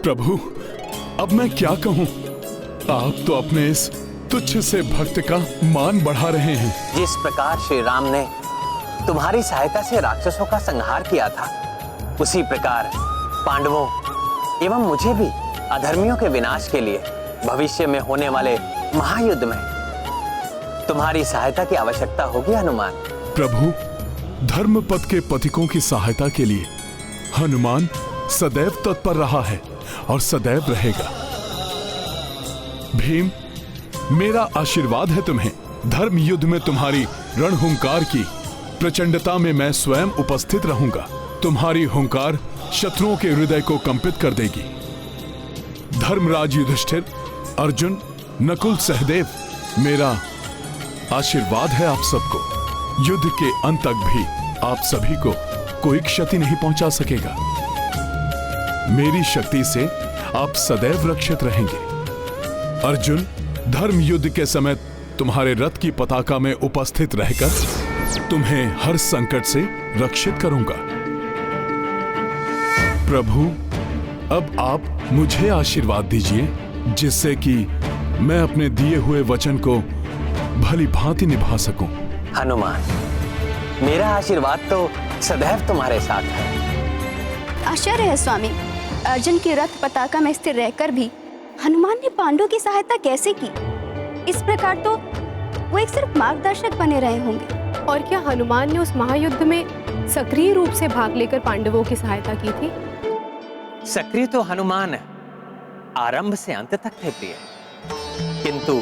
प्रभु, अब मैं क्या कहूं? आप तो अपने इस तुच्छ से भक्त का मान बढ़ा रहे हैं। जिस प्रकार श्री राम ने तुम्हारी सहायता से राक्षसों का संहार किया था, उसी प्रकार पांडवों एवं मुझे भी अधर्मियों के विनाश के लिए भविष्य में होने वाले महायुद्ध में तुम्हारी सहायता की आवश्यकता होगी। हनुमान प्रभु, धर्मपथ के पथिकों की सहायता के लिए हनुमान सदैव तत्पर रहा है और सदैव रहेगा। भीम, मेरा आशीर्वाद है तुम्हें। धर्म युद्ध में तुम्हारी रणहुंकार की प्रचंडता में मैं स्वयं उपस्थित रहूंगा। तुम्हारी हुंकार शत्रुओं के हृदय को कंपित कर देगी। धर्मराज युधिष्ठिर, अर्जुन, नकुल, सहदेव, मेरा आशीर्वाद है आप सबको। युद्ध के अंत तक भी आप सभी को कोई क्षति नहीं पहुंचा सकेगा। मेरी शक्ति से आप सदैव रक्षित रहेंगे। अर्जुन, धर्म युद्ध के समय तुम्हारे रथ की पताका में उपस्थित रहकर तुम्हें हर संकट से रक्षित करूंगा। प्रभु, अब आप मुझे आशीर्वाद दीजिए, जिससे कि मैं अपने दिए हुए वचन को भली भांति निभा सकूं। हनुमान, मेरा आशीर्वाद तो सदैव तुम्हारे साथ है। आश्चर्य है स्वामी, अर्जुन की रथ पताका में स्थिर रहकर भी हनुमान ने पांडवों की सहायता कैसे की? इस प्रकार तो वो एक सिर्फ मार्गदर्शक बने रहे होंगे। और क्या हनुमान ने उस महायुद्ध में सक्रिय रूप से भाग लेकर पांडवों की सहायता की थी? सक्रिय तो हनुमान आरंभ से अंत तक थे प्रिय, किंतु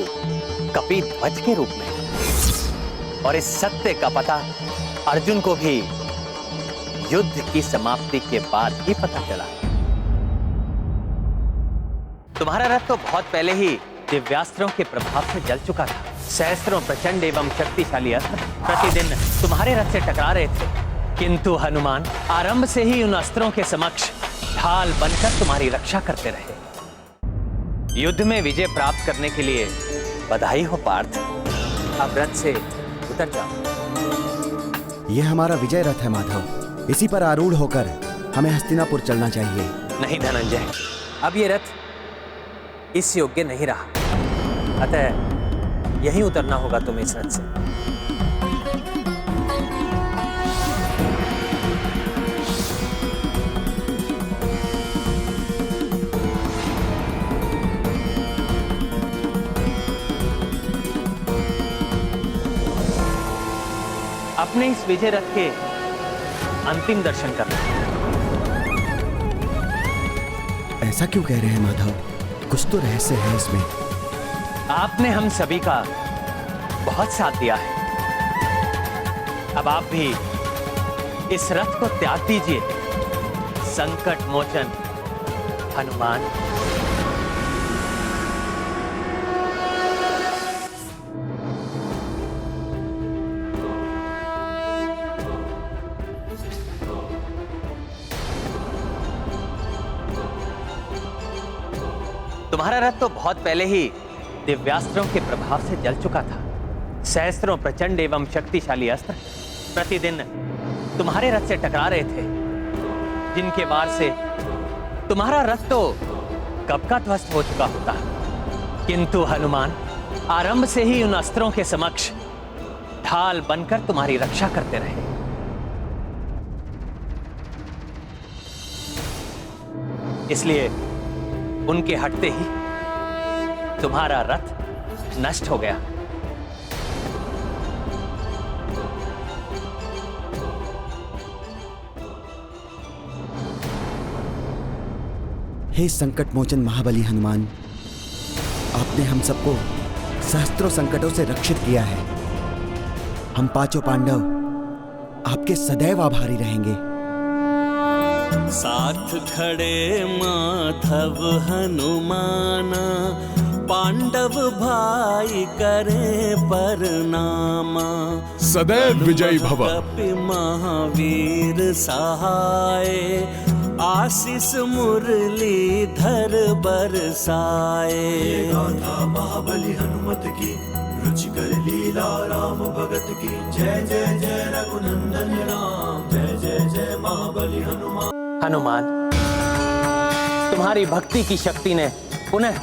कपिध्वज के रूप में। और इस सत्य का पता अर्जुन को भी युद्ध की समाप्ति के बाद ही पता चला। तुम्हारा रथ तो बहुत पहले ही दिव्यास्त्रों के प्रभाव से जल चुका था। सहस्त्रों प्रचंड एवं शक्तिशाली अस्त्र प्रतिदिन तुम्हारे रथ से टकरा रहे थे, किंतु हनुमान आरंभ से ही उन अस्त्रों के समक्ष ढाल बनकर तुम्हारी रक्षा करते रहे। युद्ध में विजय प्राप्त करने के लिए बधाई हो पार्थ। अब रथ से उतर जाओ। यह हमारा विजय रथ है माधव। इसी पर आरूढ़ होकर हमें हस्तिनापुर चलना चाहिए। नहीं धनंजय, अब ये रथ इस योग्य नहीं रहा, अतः यहीं उतरना होगा तुम्हें इस रथ से। अपने इस विजय रथ के अंतिम दर्शन करना। ऐसा क्यों कह रहे हैं माधव? कुछ तो रहस्य है इसमें। आपने हम सभी का बहुत साथ दिया है, अब आप भी इस रथ को त्याग दीजिए। संकट मोचन हनुमान। तुम्हारा रथ तो बहुत पहले ही दिव्यास्त्रों के प्रभाव से जल चुका था। सहस्त्रों प्रचंड एवं शक्तिशाली अस्त्र प्रतिदिन तुम्हारे रथ से टकरा रहे थे, जिनके वार से तुम्हारा रथ तो कब का ध्वस्त हो चुका होता, किंतु हनुमान आरंभ से ही उन अस्त्रों के समक्ष ढाल बनकर तुम्हारी रक्षा करते रहे। इसलिए उनके हटते ही तुम्हारा रथ नष्ट हो गया। हे संकट मोचन महाबली हनुमान, आपने हम सबको सहस्त्रों संकटों से रक्षित किया है। हम पांचों पांडव आपके सदैव आभारी रहेंगे। साथ खड़े माधव हनुमाना, पांडव भाई करे परनामा। सदैव विजयी भव। कपि महावीर सहाय, आशीष मुरली धर बरसाए। ये गाथा महाबली हनुमत की, रुचिकर लीला राम भगत की। जय जय जय रघुनंदन राम, जय जय जय महाबली हनुमान। हनुमान, तुम्हारी भक्ति की शक्ति ने पुनः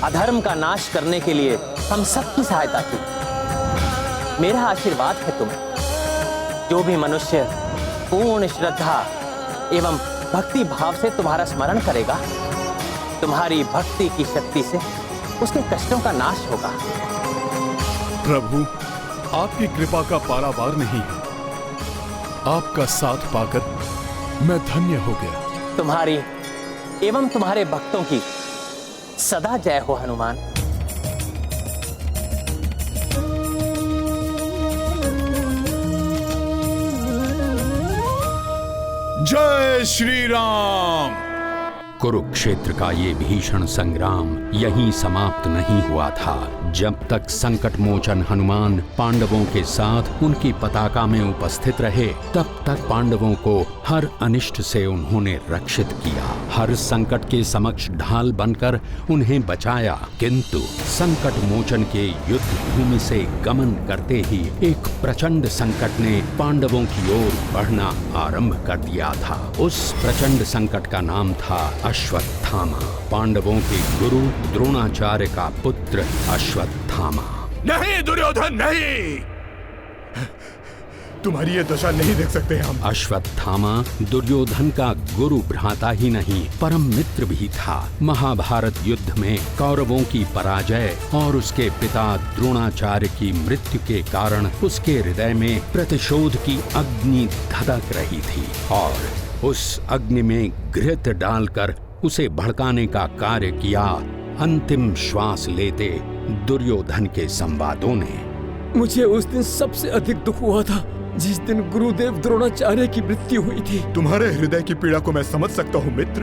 अधर्म का नाश करने के लिए हम सबकी सहायता की। मेरा आशीर्वाद है तुम्हें। जो भी मनुष्य पूर्ण श्रद्धा एवं भक्ति भाव से तुम्हारा स्मरण करेगा, तुम्हारी भक्ति की शक्ति से उसके कष्टों का नाश होगा। प्रभु, आपकी कृपा का पारावार नहीं है। आपका साथ पाकर मैं धन्य हो गया। तुम्हारी एवं तुम्हारे भक्तों की सदा जय हो हनुमान। जय श्री राम। कुरुक्षेत्र का ये भीषण संग्राम यहीं समाप्त नहीं हुआ था। जब तक संकट मोचन हनुमान पांडवों के साथ उनकी पताका में उपस्थित रहे, तब तक पांडवों को हर अनिष्ट से उन्होंने रक्षित किया, हर संकट के समक्ष ढाल बनकर उन्हें बचाया। किंतु संकट मोचन के युद्ध भूमि से गमन करते ही एक प्रचंड संकट ने पांडवों की ओर बढ़ना आरंभ कर दिया था। उस प्रचंड संकट का नाम था अश्वत्थामा, पांडवों के गुरु द्रोणाचार्य का पुत्र अश्वत्थामा। नहीं दुर्योधन, नहीं, तुम्हारी ये दशा नहीं देख सकते हम। अश्वत्थामा दुर्योधन का गुरु भ्राता ही नहीं, परम मित्र भी था। महाभारत युद्ध में कौरवों की पराजय और उसके पिता द्रोणाचार्य की मृत्यु के कारण उसके हृदय में प्रतिशोध की अग्नि धधक रही थी, और उस अग्नि में घृत डालकर उसे भड़काने का कार्य किया अंतिम श्वास लेते दुर्योधन के संवादों ने। मुझे उस दिन सबसे अधिक दुख हुआ था जिस दिन गुरुदेव द्रोणाचार्य की मृत्यु हुई थी। तुम्हारे हृदय की पीड़ा को मैं समझ सकता हूँ मित्र,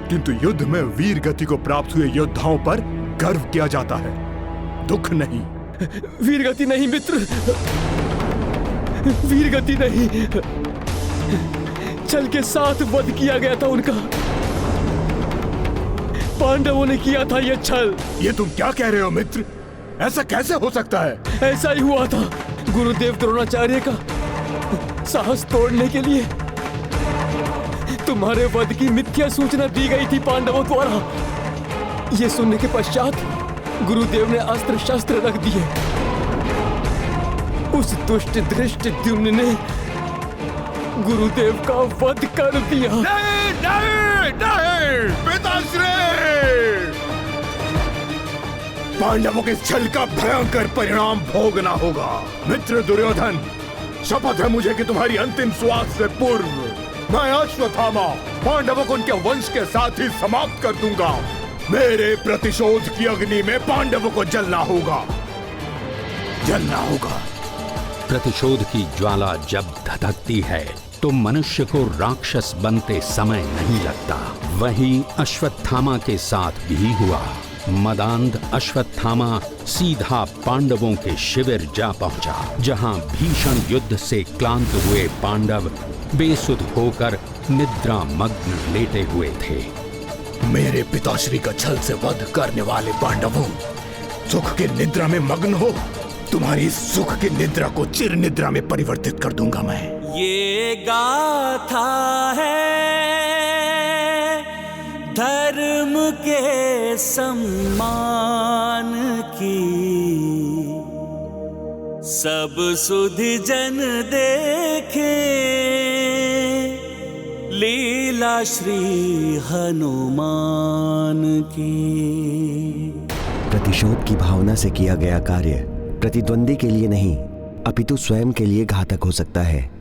किंतु युद्ध में वीर गति को प्राप्त हुए योद्धाओं पर गर्व किया जाता है, दुख नहीं। वीर गति नहीं मित्र, वीर गति नहीं, छल के साथ वध किया गया था उनका। पांडवों ने किया था यह छल। ये तुम क्या कह रहे हो मित्र? ऐसा कैसे हो सकता है? ऐसा ही हुआ था। गुरुदेव द्रोणाचार्य का साहस तोड़ने के लिए तुम्हारे वध की मिथ्या सूचना दी गई थी पांडवों द्वारा। ये सुनने के पश्चात गुरुदेव ने अस्त्र शस्त्र रख दिए। उस दुष्ट धृष्ट द्युम्न ने गुरुदेव का वध कर दिया। नहीं, नहीं, नहीं, पिताश्री! पांडवों के छल का भयंकर परिणाम भोगना होगा। मित्र दुर्योधन, शपथ है मुझे कि तुम्हारी अंतिम श्वास से पूर्व मैं अश्वत्थामा पांडवों को उनके वंश के साथ ही समाप्त कर दूंगा। मेरे प्रतिशोध की अग्नि में पांडवों को जलना होगा, जलना होगा। प्रतिशोध की ज्वाला जब धधकती है तो मनुष्य को राक्षस बनते समय नहीं लगता। वही अश्वत्थामा के साथ भी हुआ। मदांध अश्वत्थामा सीधा पांडवों के शिविर जा पहुंचा, जहां भीषण युद्ध से क्लांत हुए पांडव बेसुध होकर निद्रा मग्न लेटे हुए थे। मेरे पिताश्री का छल से वध करने वाले पांडवों, सुख की निद्रा में मग्न हो। तुम्हारी सुख की निद्रा को चिर निद्रा में परिवर्तित कर दूंगा मैं। ये गाथा है धर्म के सम्मान की, सब सुधि जन देखे लीला श्री हनुमान की। प्रतिशोध की भावना से किया गया कार्य प्रतिद्वंदी के लिए नहीं, अपितु स्वयं के लिए घातक हो सकता है।